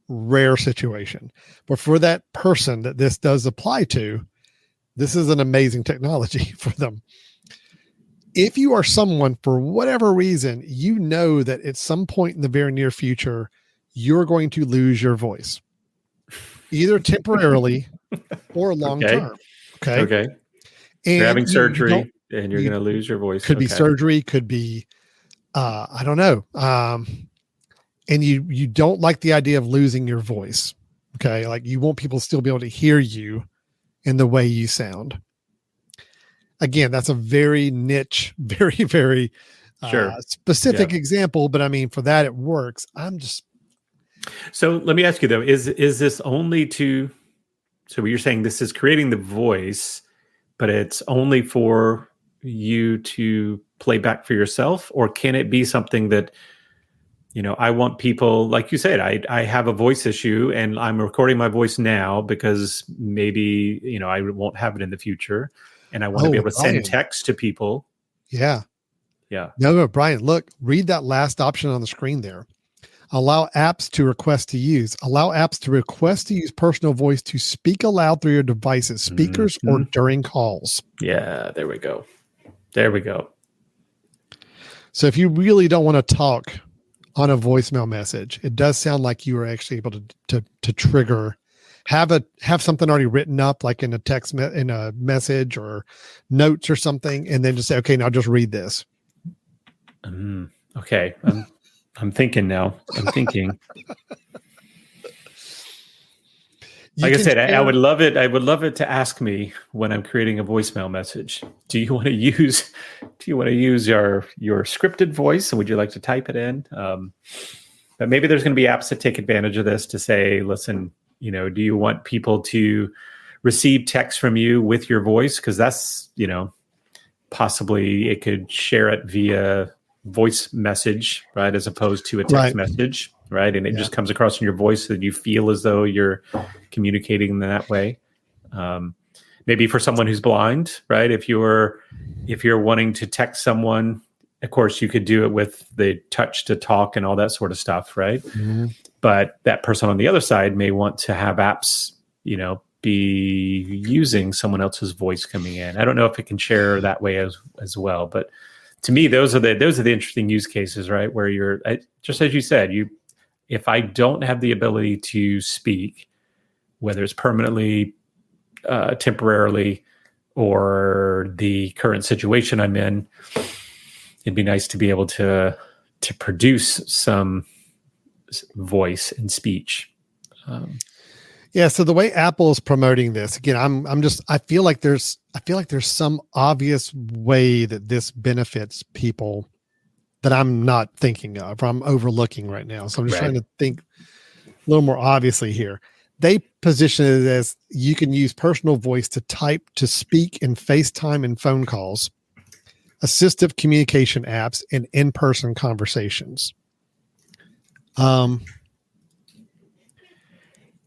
rare situation. But for that person that this does apply to, this is an amazing technology for them. If you are someone, for whatever reason, you know that at some point in the very near future, you're going to lose your voice, either temporarily or long term. Okay. And you're having surgery and you're going to lose your voice. Could be surgery, could be I don't know. And you don't like the idea of losing your voice. Okay. Like you want people to still be able to hear you in the way you sound. Again, that's a very niche, very, very specific example, but I mean, for that, it works. So let me ask you though, is this only so you're saying this is creating the voice, but it's only for you to play back for yourself, or can it be something that, I want people, like you said, I have a voice issue and I'm recording my voice now because maybe, I won't have it in the future and I want to be able to send text to people. Yeah. Yeah. No, Brian, look, read that last option on the screen there. Allow apps to request to use. Allow apps to request to use personal voice to speak aloud through your devices, speakers, or during calls. Yeah, there we go. There we go. So if you really don't want to talk on a voicemail message, it does sound like you are actually able to trigger, have something already written up, like in a text, in a message or notes or something, and then just say, okay, now just read this. Okay. I'm thinking now. I'm thinking. Like I said, I would love it. I would love it to ask me when I'm creating a voicemail message. Do you want to use your scripted voice, and would you like to type it in? But maybe there's going to be apps that take advantage of this to say, listen, do you want people to receive text from you with your voice? Because that's, possibly it could share it via voice message, right? As opposed to a text message, right? And it just comes across in your voice so that you feel as though you're communicating in that way. Maybe for someone who's blind, right? If you're wanting to text someone, of course, you could do it with the touch to talk and all that sort of stuff, right? Mm-hmm. But that person on the other side may want to have apps, be using someone else's voice coming in. I don't know if it can share that way as well, but to me, those are the interesting use cases, right? Where you're just as you said, if I don't have the ability to speak, whether it's permanently, temporarily, or the current situation I'm in, it'd be nice to be able to produce some voice and speech. So the way Apple is promoting this, again, I feel like there's some obvious way that this benefits people that I'm not thinking of, or I'm overlooking right now. So I'm just trying to think a little more obviously here. They position it as you can use personal voice to type, to speak in FaceTime and phone calls, assistive communication apps, and in-person conversations.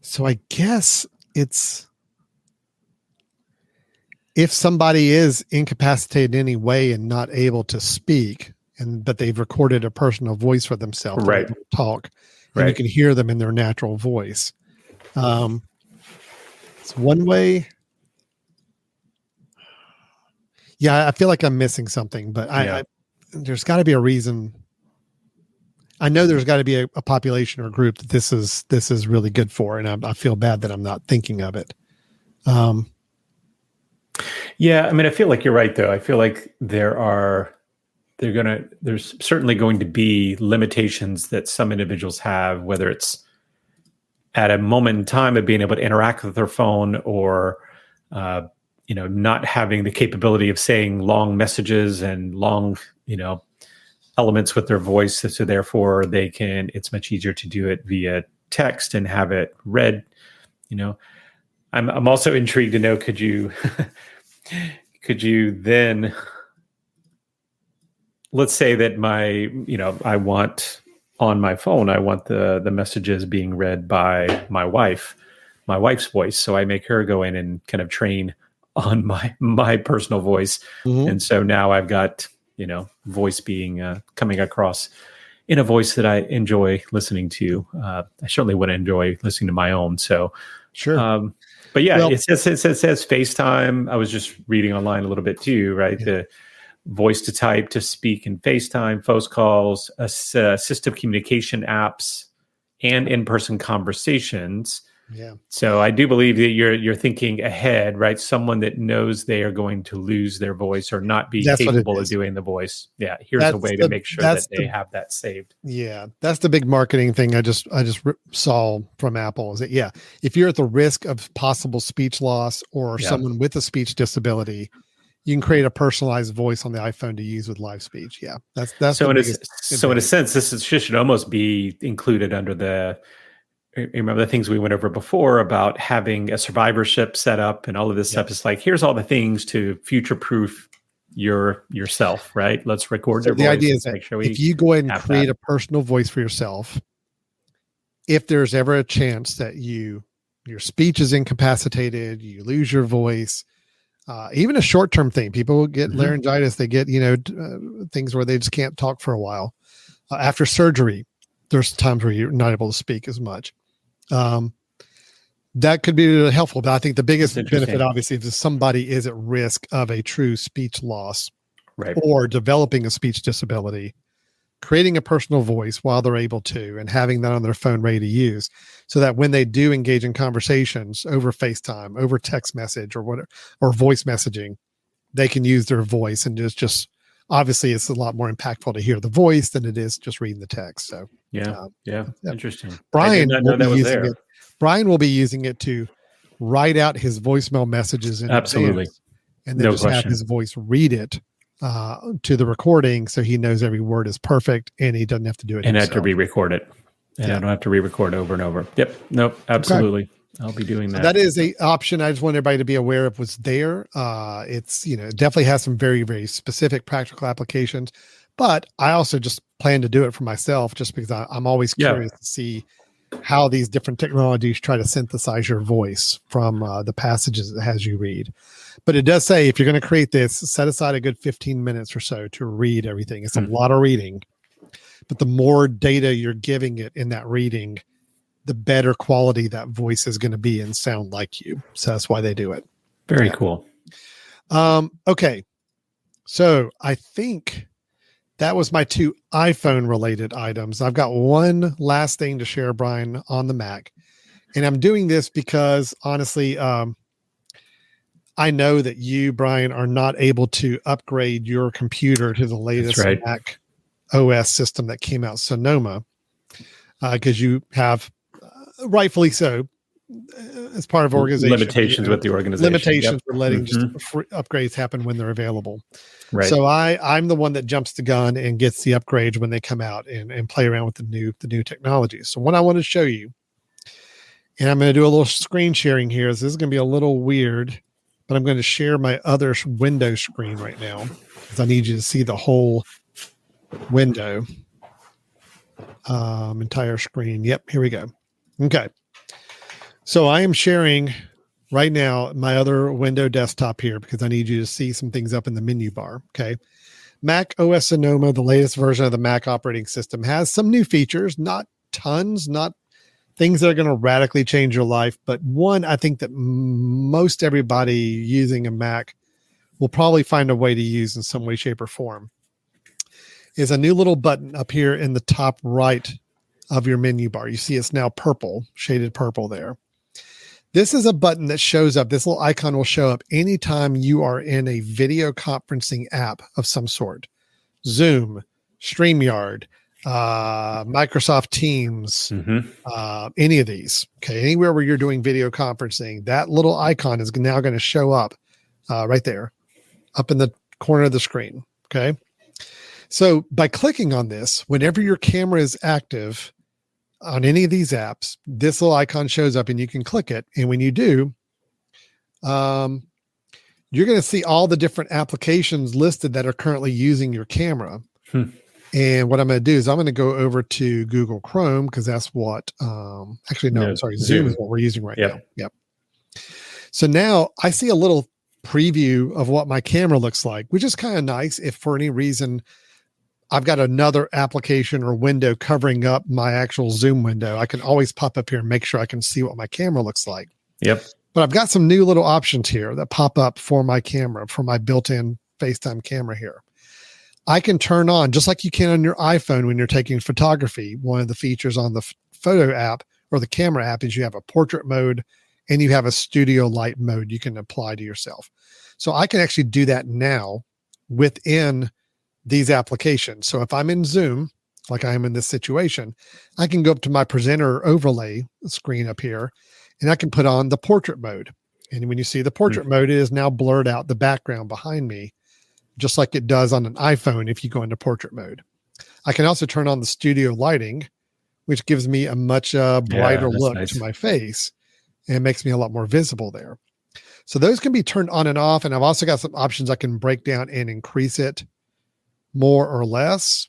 So I guess it's if somebody is incapacitated in any way and not able to speak, but they've recorded a personal voice for themselves, right? To talk, and you can hear them in their natural voice. It's one way. Yeah, I feel like I'm missing something, but there's got to be a reason. I know there's got to be a population or group that this is really good for, and I feel bad that I'm not thinking of it. Yeah, I mean, I feel like you're right, though. I feel like there's certainly going to be limitations that some individuals have, whether it's at a moment in time of being able to interact with their phone, or not having the capability of saying long messages and long, elements with their voice. So therefore it's much easier to do it via text and have it read. I'm also intrigued to know, could you then, let's say that I want on my phone, I want the messages being read by my wife's voice. So I make her go in and kind of train on my personal voice. Mm-hmm. And so now I've got, voice being coming across in a voice that I enjoy listening to. I certainly wouldn't enjoy listening to my own. So sure. But yeah, it says FaceTime. I was just reading online a little bit too, right? Yeah. The voice to type, to speak in FaceTime, phone calls, assistive communication apps, and in-person conversations. Yeah. So I do believe that you're thinking ahead, right? Someone that knows they are going to lose their voice or not be capable of doing the voice. Yeah. Here's a way to make sure that they have that saved. Yeah. That's the big marketing thing I just saw from Apple, is that, if you're at the risk of possible speech loss or someone with a speech disability, you can create a personalized voice on the iPhone to use with live speech. Yeah. That's so in a sense, this should almost be included under the, remember the things we went over before about having a survivorship set up and all of this stuff. It's like, here's all the things to future-proof yourself, right? Let's record your voice. The idea is that if you go ahead and create a personal voice for yourself, if there's ever a chance that your speech is incapacitated, you lose your voice, even a short-term thing, people get laryngitis, they get, things where they just can't talk for a while. After surgery, there's times where you're not able to speak as much. That could be really helpful, but I think the biggest benefit, obviously, if somebody is at risk of a true speech loss, right, or developing a speech disability, creating a personal voice while they're able to, and having that on their phone ready to use, so that when they do engage in conversations over FaceTime, over text message, or whatever, or voice messaging, they can use their voice, and just obviously it's a lot more impactful to hear the voice than it is just reading the text. So interesting. Brian will be using it to write out his voicemail messages in advance, and then have his voice read it to the recording, so he knows every word is perfect and he doesn't have to do it and himself. have to re-record it. And I don't have to re-record over and over. Yep. Nope. Absolutely. Okay. I'll be doing that. So that is a option. I just want everybody to be aware of what's there. It's, it definitely has some very, very specific practical applications, but I also just plan to do it for myself just because I'm always curious to see how these different technologies try to synthesize your voice from the passages it has you read. But it does say, if you're going to create this, set aside a good 15 minutes or so to read everything. It's a lot of reading, but the more data you're giving it in that reading, the better quality that voice is going to be and sound like you. So that's why they do it. Very cool. Okay. So I think that was my 2 iPhone related items. I've got one last thing to share, Brian, on the Mac. And I'm doing this because honestly, I know that you, Brian, are not able to upgrade your computer to the latest Mac OS system that came out, Sonoma, because you have, rightfully so, as part of organization, limitations with the organization, limitations for letting just free upgrades happen when they're available. Right. So I'm the one that jumps the gun and gets the upgrades when they come out and play around with the new technologies. So what I want to show you, and I'm going to do a little screen sharing here. This is going to be a little weird, but I'm going to share my other window screen right now because I need you to see the whole window, entire screen. Yep. Here we go. Okay. So I am sharing right now my other window desktop here because I need you to see some things up in the menu bar. Okay. Mac OS Sonoma, the latest version of the Mac operating system, has some new features, not tons, not things that are going to radically change your life. But one, I think that most everybody using a Mac will probably find a way to use in some way, shape, or form, is a new little button up here in the top right of your menu bar. You see it's now purple, shaded purple there. This is a button that shows up. This little icon will show up anytime you are in a video conferencing app of some sort. Zoom, StreamYard, Microsoft Teams, any of these. Okay. Anywhere where you're doing video conferencing, that little icon is now going to show up right there up in the corner of the screen. Okay. So by clicking on this, whenever your camera is active on any of these apps, this little icon shows up and you can click it. And when you do, you're going to see all the different applications listed that are currently using your camera. And what I'm going to do is I'm going to go over to Google Chrome because that's what, Zoom is what we're using right now. Yep. So now I see a little preview of what my camera looks like, which is kind of nice. If for any reason I've got another application or window covering up my actual Zoom window, I can always pop up here and make sure I can see what my camera looks like. Yep. But I've got some new little options here that pop up for my camera, for my built-in FaceTime camera here. I can turn on, just like you can on your iPhone when you're taking photography. One of the features on the photo app or the camera app is you have a portrait mode and you have a studio light mode you can apply to yourself. So I can actually do that now within these applications. So if I'm in Zoom, like I am in this situation, I can go up to my presenter overlay screen up here and I can put on the portrait mode. And when you see the portrait mode, it is now blurred out the background behind me, just like it does on an iPhone if you go into portrait mode. I can also turn on the studio lighting, which gives me a much brighter look to my face and makes me a lot more visible there. So those can be turned on and off. And I've also got some options I can break down and increase it more or less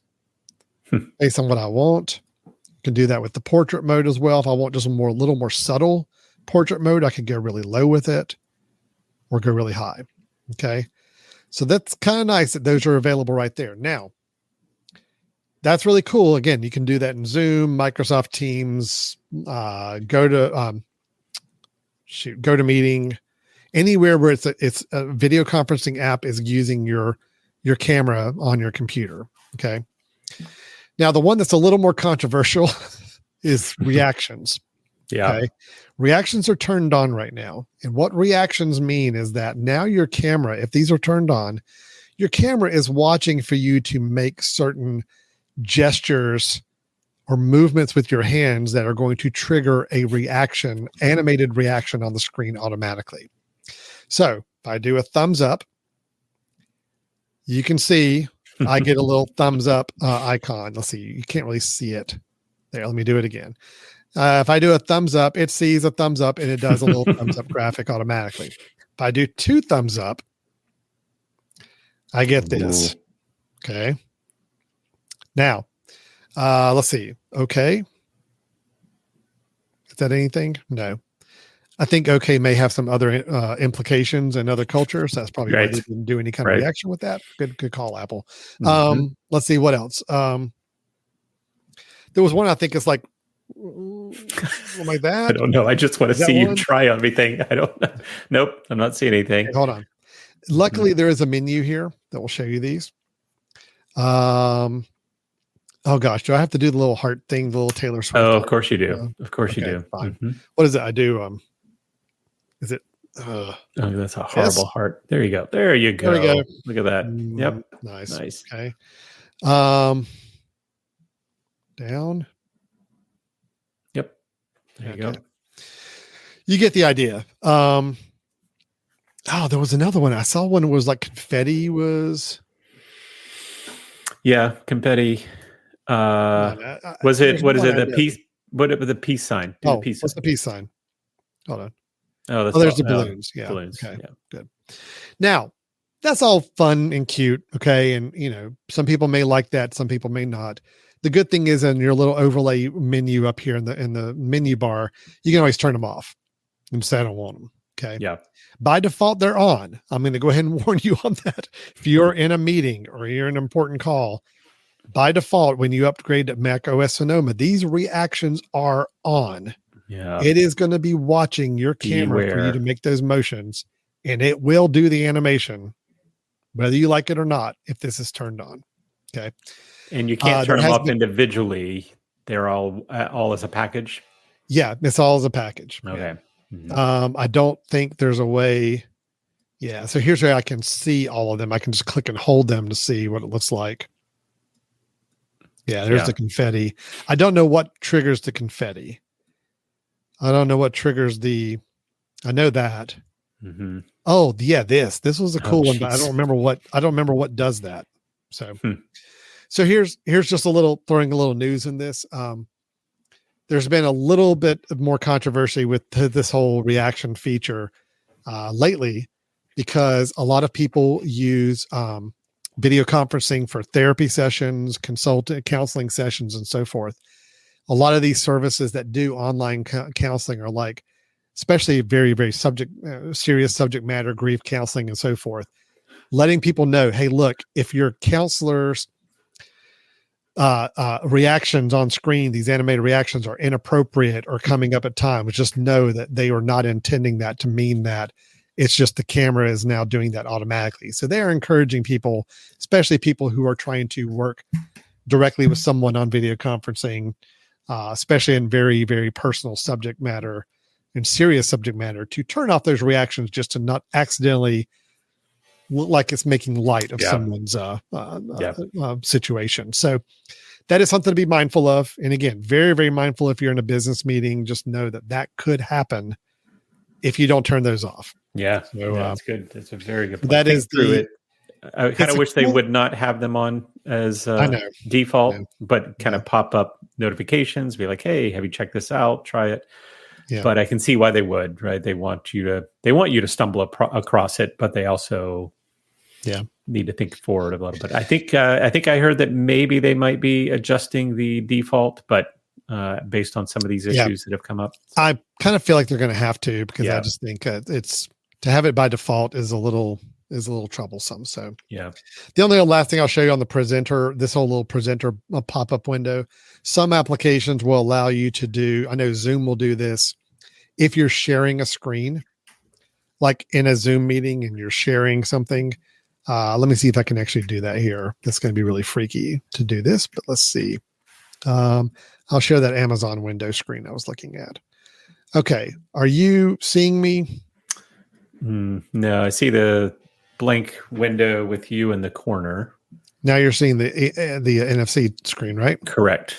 based on what I want. Can do that with the portrait mode as well. If I want just a little more subtle portrait mode, I can go really low with it or go really high. Okay. So that's kind of nice that those are available right there. Now, that's really cool. Again, you can do that in Zoom, Microsoft Teams, go to meeting, anywhere where it's a video conferencing app is using your camera on your computer. Okay. Now, the one that's a little more controversial is reactions. Yeah. Okay? Reactions are turned on right now. And what reactions mean is that now your camera, if these are turned on, your camera is watching for you to make certain gestures or movements with your hands that are going to trigger a reaction, animated reaction on the screen automatically. So if I do a thumbs up, you can see I get a little thumbs up icon. Let's see. You can't really see it There, let me do it again. If I do a thumbs up, it sees a thumbs up and it does a little thumbs up graphic automatically. If I do 2 thumbs up, I get this. Okay. Now, let's see. Okay. Is that anything? No. I think okay may have some other implications in other cultures. That's probably why they didn't do any kind of reaction with that. Good call, Apple. Let's see what else. There was one I think is like that. I don't know. I just want to see you try everything. I don't know. Nope, I'm not seeing anything. Okay, hold on. Luckily, there is a menu here that will show you these. Oh gosh, do I have to do the little heart thing, the little Taylor Swift? Oh, of course you do. Of course you do. Fine. What is it? I do. Is it? Oh, that's a horrible heart. There you go. There you go. There we go. Look at that. Yep. Nice. Okay. Down. Yep. There you go. You get the idea. Oh, there was another one. I saw one was like confetti was. Yeah, confetti. Was it? What is it? The peace? What with the peace sign? What's the peace sign? Hold on. Oh, there's the balloons. Yeah. Balloons. Okay. Yeah. Good. Now, that's all fun and cute. Okay. And, some people may like that. Some people may not. The good thing is in your little overlay menu up here in the menu bar, you can always turn them off and say, I don't want them. Okay. Yeah. By default, they're on. I'm going to go ahead and warn you on that. If you're in a meeting or you're in an important call, by default, when you upgrade to macOS Sonoma, these reactions are on. Yeah. It is going to be watching your camera for you to make those motions, and it will do the animation, whether you like it or not, if this is turned on. Okay. And you can't turn them off individually. They're all as a package. Yeah. It's all as a package. Okay. I don't think there's a way. Yeah. So here's where I can see all of them. I can just click and hold them to see what it looks like. Yeah. There's the confetti. I don't know what triggers the confetti. I don't know what triggers I know that. Mm-hmm. Oh yeah. This was a cool one, but I don't remember what does that. So, so here's just throwing a little news in this. There's been a little bit of more controversy with this whole reaction feature lately, because a lot of people use video conferencing for therapy sessions, counseling sessions, and so forth. A lot of these services that do online counseling are like, especially very, very serious subject matter, grief counseling, and so forth, letting people know, hey, look, if your counselor's reactions on screen, these animated reactions are inappropriate or coming up at times, just know that they are not intending that to mean that. It's just the camera is now doing that automatically. So they are encouraging people, especially people who are trying to work directly with someone on video conferencing, especially in very, very personal subject matter and serious subject matter, to turn off those reactions just to not accidentally look like it's making light of someone's situation. So that is something to be mindful of. And again, very, very mindful if you're in a business meeting, just know that could happen if you don't turn those off. Yeah. So, that's good. That's a very good point. That is I kind of wish they would not have them on as default, but kind of pop up notifications, be like, hey, have you checked this out? Try it. Yeah. But I can see why they would, right? They want you to stumble across it, but they also need to think forward a little bit. I think I heard that maybe they might be adjusting the default, but based on some of these issues that have come up, I kind of feel like they're going to have to, because I just think it's to have it by default is a little troublesome. So the only last thing I'll show you on the presenter, this whole little presenter pop-up window, some applications will allow you to do, I know Zoom will do this, if you're sharing a screen, like in a Zoom meeting and you're sharing something. Let me see if I can actually do that here. That's going to be really freaky to do this, but let's see. I'll share that Amazon window screen I was looking at. Okay. Are you seeing me? No, I see the blank window with you in the corner. Now you're seeing the NFC screen, right? Correct.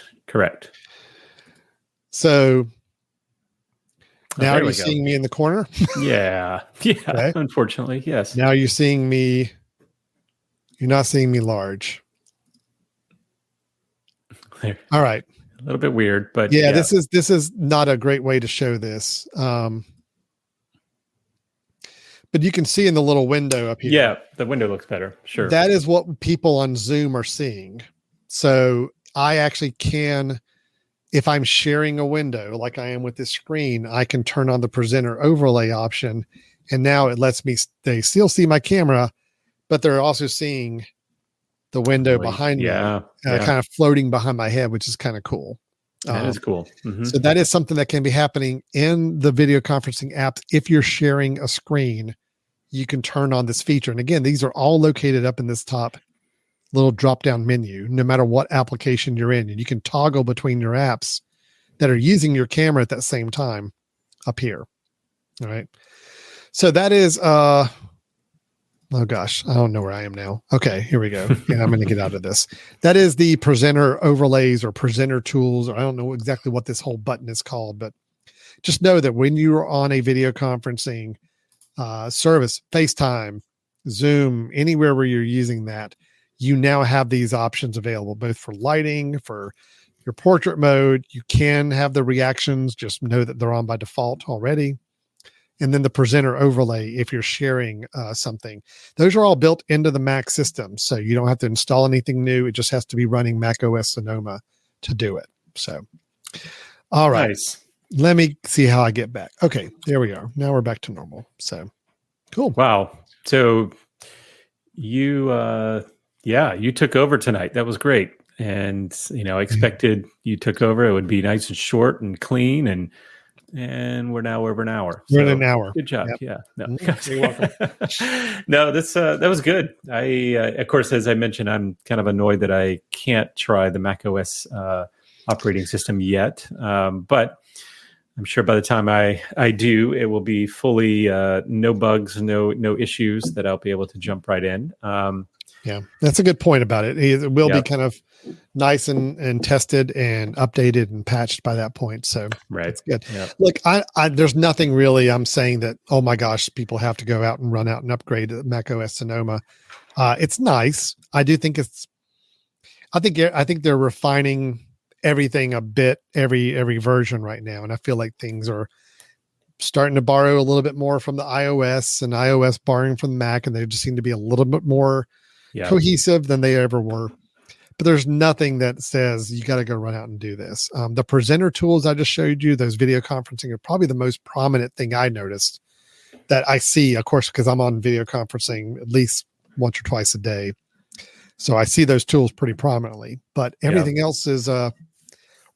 So now you're seeing me in the corner? Yeah. Okay. Unfortunately, yes. Now you're seeing me. You're not seeing me large. There. All right. A little bit weird, but yeah. this is not a great way to show this. But you can see in the little window up here. Yeah, the window looks better. Sure. That is what people on Zoom are seeing. So I actually can, if I'm sharing a window like I am with this screen, I can turn on the presenter overlay option. And now it lets me, they still see my camera, but they're also seeing the window behind me, kind of floating behind my head, which is kind of cool. That is cool. Mm-hmm. So that is something that can be happening in the video conferencing apps. If you're sharing a screen, you can turn on this feature. And again, these are all located up in this top little drop-down menu, no matter what application you're in. And you can toggle between your apps that are using your camera at that same time up here. All right. So that is, oh gosh, I don't know where I am now. Okay, here we go. Yeah, I'm going to get out of this. That is the presenter overlays or presenter tools, or I don't know exactly what this whole button is called, but just know that when you're on a video conferencing service, FaceTime, Zoom, anywhere where you're using that, you now have these options available, both for lighting, for your portrait mode. You can have the reactions, just know that they're on by default already. And then the presenter overlay, if you're sharing something, those are all built into the Mac system. So you don't have to install anything new. It just has to be running macOS Sonoma to do it. So, all right. Nice. Let me see how I get back. Okay, there we are. Now we're back to normal. So cool. Wow. So you, you took over tonight. That was great. And, I expected you took over. It would be nice and short and clean. And we're now over an hour. We're in an hour. Good job. Yep. Yeah. No. You're welcome. No, that was good. Of course, as I mentioned, I'm kind of annoyed that I can't try the macOS operating system yet. But I'm sure by the time I do, it will be fully no bugs, no issues, that I'll be able to jump right in. Yeah, that's a good point about it. It will be kind of nice and tested and updated and patched by that point. So that's good. Yep. Look, I there's nothing really I'm saying that, oh my gosh, people have to go out and run out and upgrade to macOS Sonoma. It's nice. I think they're refining everything a bit every version right now. And I feel like things are starting to borrow a little bit more from the iOS and iOS borrowing from the Mac. And they just seem to be a little bit more cohesive than they ever were. But there's nothing that says you got to go run out and do this. The presenter tools I just showed you, those video conferencing, are probably the most prominent thing I noticed that I see, of course, because I'm on video conferencing at least once or twice a day. So I see those tools pretty prominently, but everything else is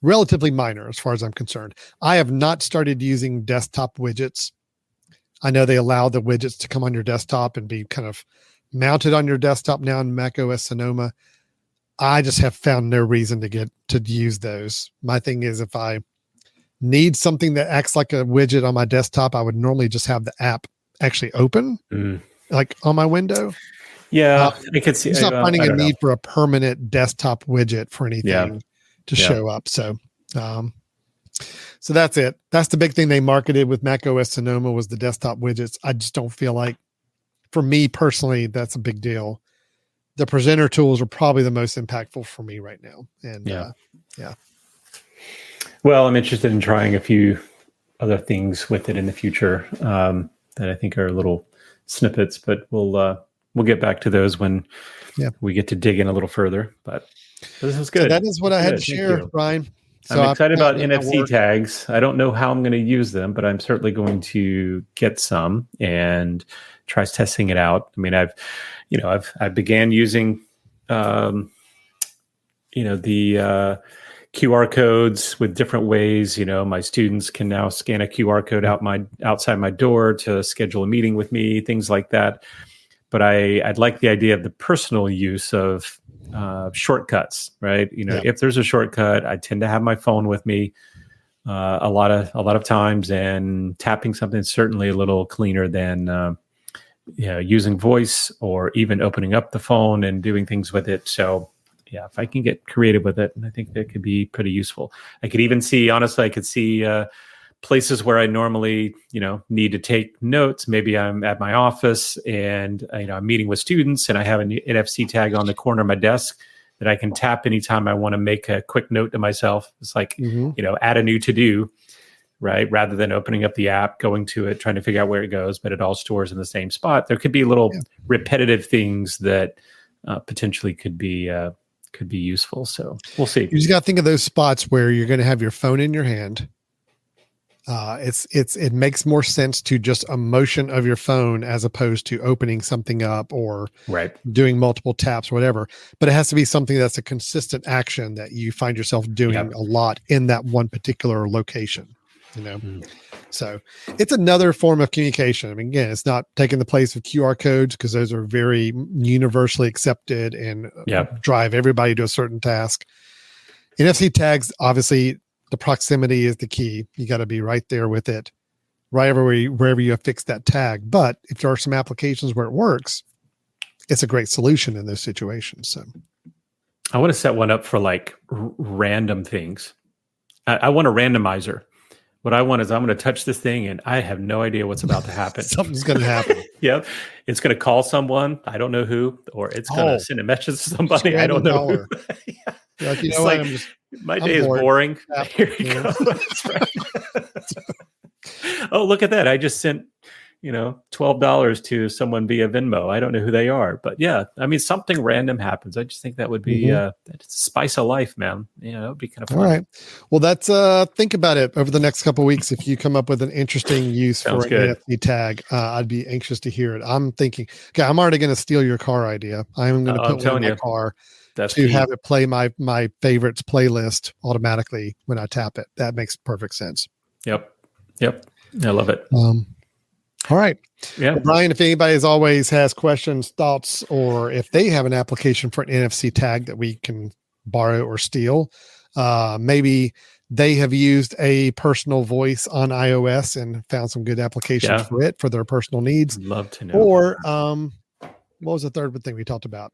relatively minor as far as I'm concerned. I have not started using desktop widgets. I know they allow the widgets to come on your desktop and be kind of mounted on your desktop now in macOS Sonoma. I just have found no reason to use those. My thing is, if I need something that acts like a widget on my desktop, I would normally just have the app actually open, like on my window. Yeah, I could see. It's not finding a need for a permanent desktop widget for anything to show up. So, so that's it. That's the big thing they marketed with macOS Sonoma, was the desktop widgets. I just don't feel like, for me personally, that's a big deal. The presenter tools are probably the most impactful for me right now. And well, I'm interested in trying a few other things with it in the future that I think are little snippets, but we'll get back to those when we get to dig in a little further. But this is good. So that is what I had to share, Brian. So I'm excited about NFC tags. I don't know how I'm going to use them, but I'm certainly going to get some and try testing it out. I mean, I began using, the QR codes with different ways. My students can now scan a QR code outside my door to schedule a meeting with me, things like that. But I'd like the idea of the personal use of shortcuts, right? If there's a shortcut, I tend to have my phone with me a lot of times, and tapping something is certainly a little cleaner than using voice or even opening up the phone and doing things with it. So if I can get creative with it, I think that could be pretty useful. I could even see, honestly, places where I normally, need to take notes. Maybe I'm at my office and I'm meeting with students and I have an NFC tag on the corner of my desk. that I can tap anytime I want to make a quick note to myself. It's like, add a new to-do, right? Rather than opening up the app, going to it, trying to figure out where it goes, but it all stores in the same spot. There could be little repetitive things that potentially could be useful. So we'll see. You just got to think of those spots where you're going to have your phone in your hand. It makes more sense to just a motion of your phone as opposed to opening something up or doing multiple taps or whatever. But it has to be something that's a consistent action that you find yourself doing a lot in that one particular location, So it's another form of communication. I mean, again, it's not taking the place of QR codes because those are very universally accepted and drive everybody to a certain task. NFC tags, obviously, the proximity is the key. You got to be right there with it, wherever you affix that tag. But if there are some applications where it works, it's a great solution in those situations. So I want to set one up for like random things. I want a randomizer. What I want is I'm going to touch this thing and I have no idea what's about to happen. Something's going to happen. Yep. It's going to call someone. I don't know who, or it's going to send a message to somebody. I don't know who. Like, it's like, my day is boring. Here you go. That's right. Oh, look at that. I just sent, $12 to someone via Venmo. I don't know who they are, but something random happens. I just think that would be spice of life, man. It would be kind of fun. All right. Well, that's think about it over the next couple of weeks. If you come up with an interesting use for an NFC tag, I'd be anxious to hear it. I'm thinking, okay, I'm already going to steal your car idea. I'm going to put one in my car to have it play my favorites playlist automatically when I tap it. That makes perfect sense. Yep. I love it. All right. Yeah. Well, Brian, if anybody as always has questions, thoughts, or if they have an application for an NFC tag that we can borrow or steal, maybe they have used a personal voice on iOS and found some good applications for it for their personal needs. Love to know. Or what was the third thing we talked about?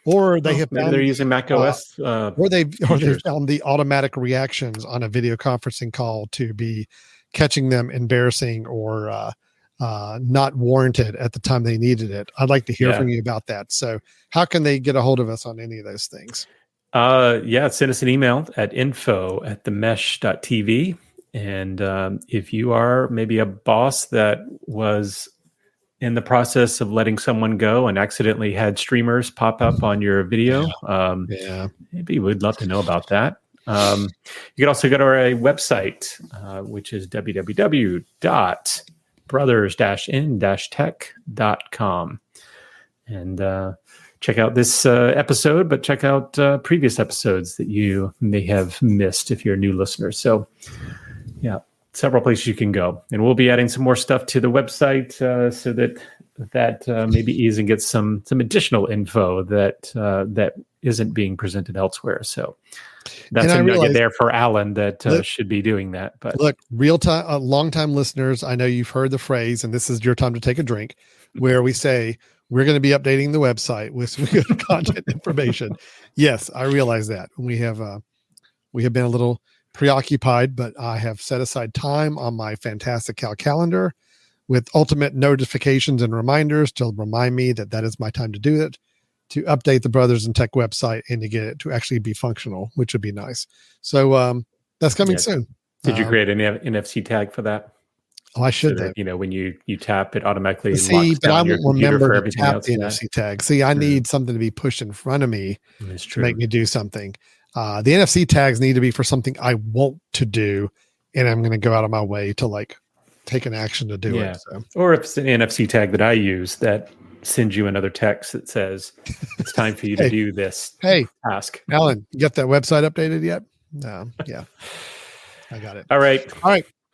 Or they have found they're using macOS, or they found the automatic reactions on a video conferencing call to be catching them embarrassing or not warranted at the time they needed it. I'd like to hear from you about that. So how can they get a hold of us on any of those things? Send us an email at info@themesh.tv. And if you are maybe a boss that was in the process of letting someone go and accidentally had streamers pop up on your video, maybe we'd love to know about that. You can also go to our website, which is www.brothers-in-tech.com, and check out this episode, but check out previous episodes that you may have missed if you're a new listener. So several places you can go, and we'll be adding some more stuff to the website so that maybe ease and get some additional info that isn't being presented elsewhere. So that's a nugget there for Alan that should be doing that. But look, real time, long-time listeners, I know you've heard the phrase, and this is your time to take a drink, where we say we're going to be updating the website with some good content information. Yes, I realize that we have been a little preoccupied, but I have set aside time on my Fantastical calendar with ultimate notifications and reminders to remind me that is my time to do it, to update the Brothers in Tech website and to get it to actually be functional, which would be nice. So that's coming soon. Did you create an NFC tag for that? Oh, I should. So that, when you tap it automatically. But I won't remember to tap the NFC tag. See, I need something to be pushed in front of me to make me do something. The NFC tags need to be for something I want to do, and I'm going to go out of my way to take an action to do it. So. Or if it's an NFC tag that I use that sends you another text that says it's time for you to do this task. Alan, you got that website updated yet? No. Yeah. I got it. All right.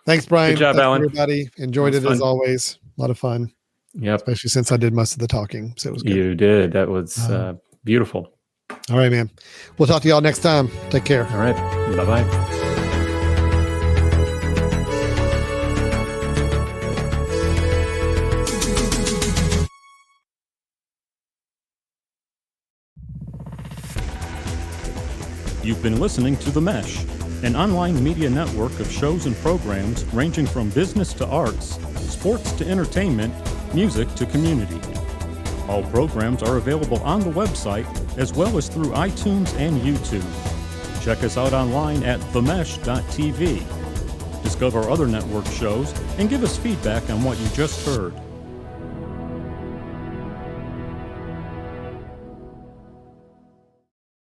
Thanks, Brian. Good job, Alan. Everybody. Enjoyed it as always. A lot of fun. Yep. Especially since I did most of the talking. So it was good. You did. That was beautiful. All right, man. We'll talk to y'all next time. Take care. All right. Bye-bye. You've been listening to The Mesh, an online media network of shows and programs ranging from business to arts, sports to entertainment, music to community. All programs are available on the website as well as through iTunes and YouTube. Check us out online at themesh.tv. Discover other network shows and give us feedback on what you just heard.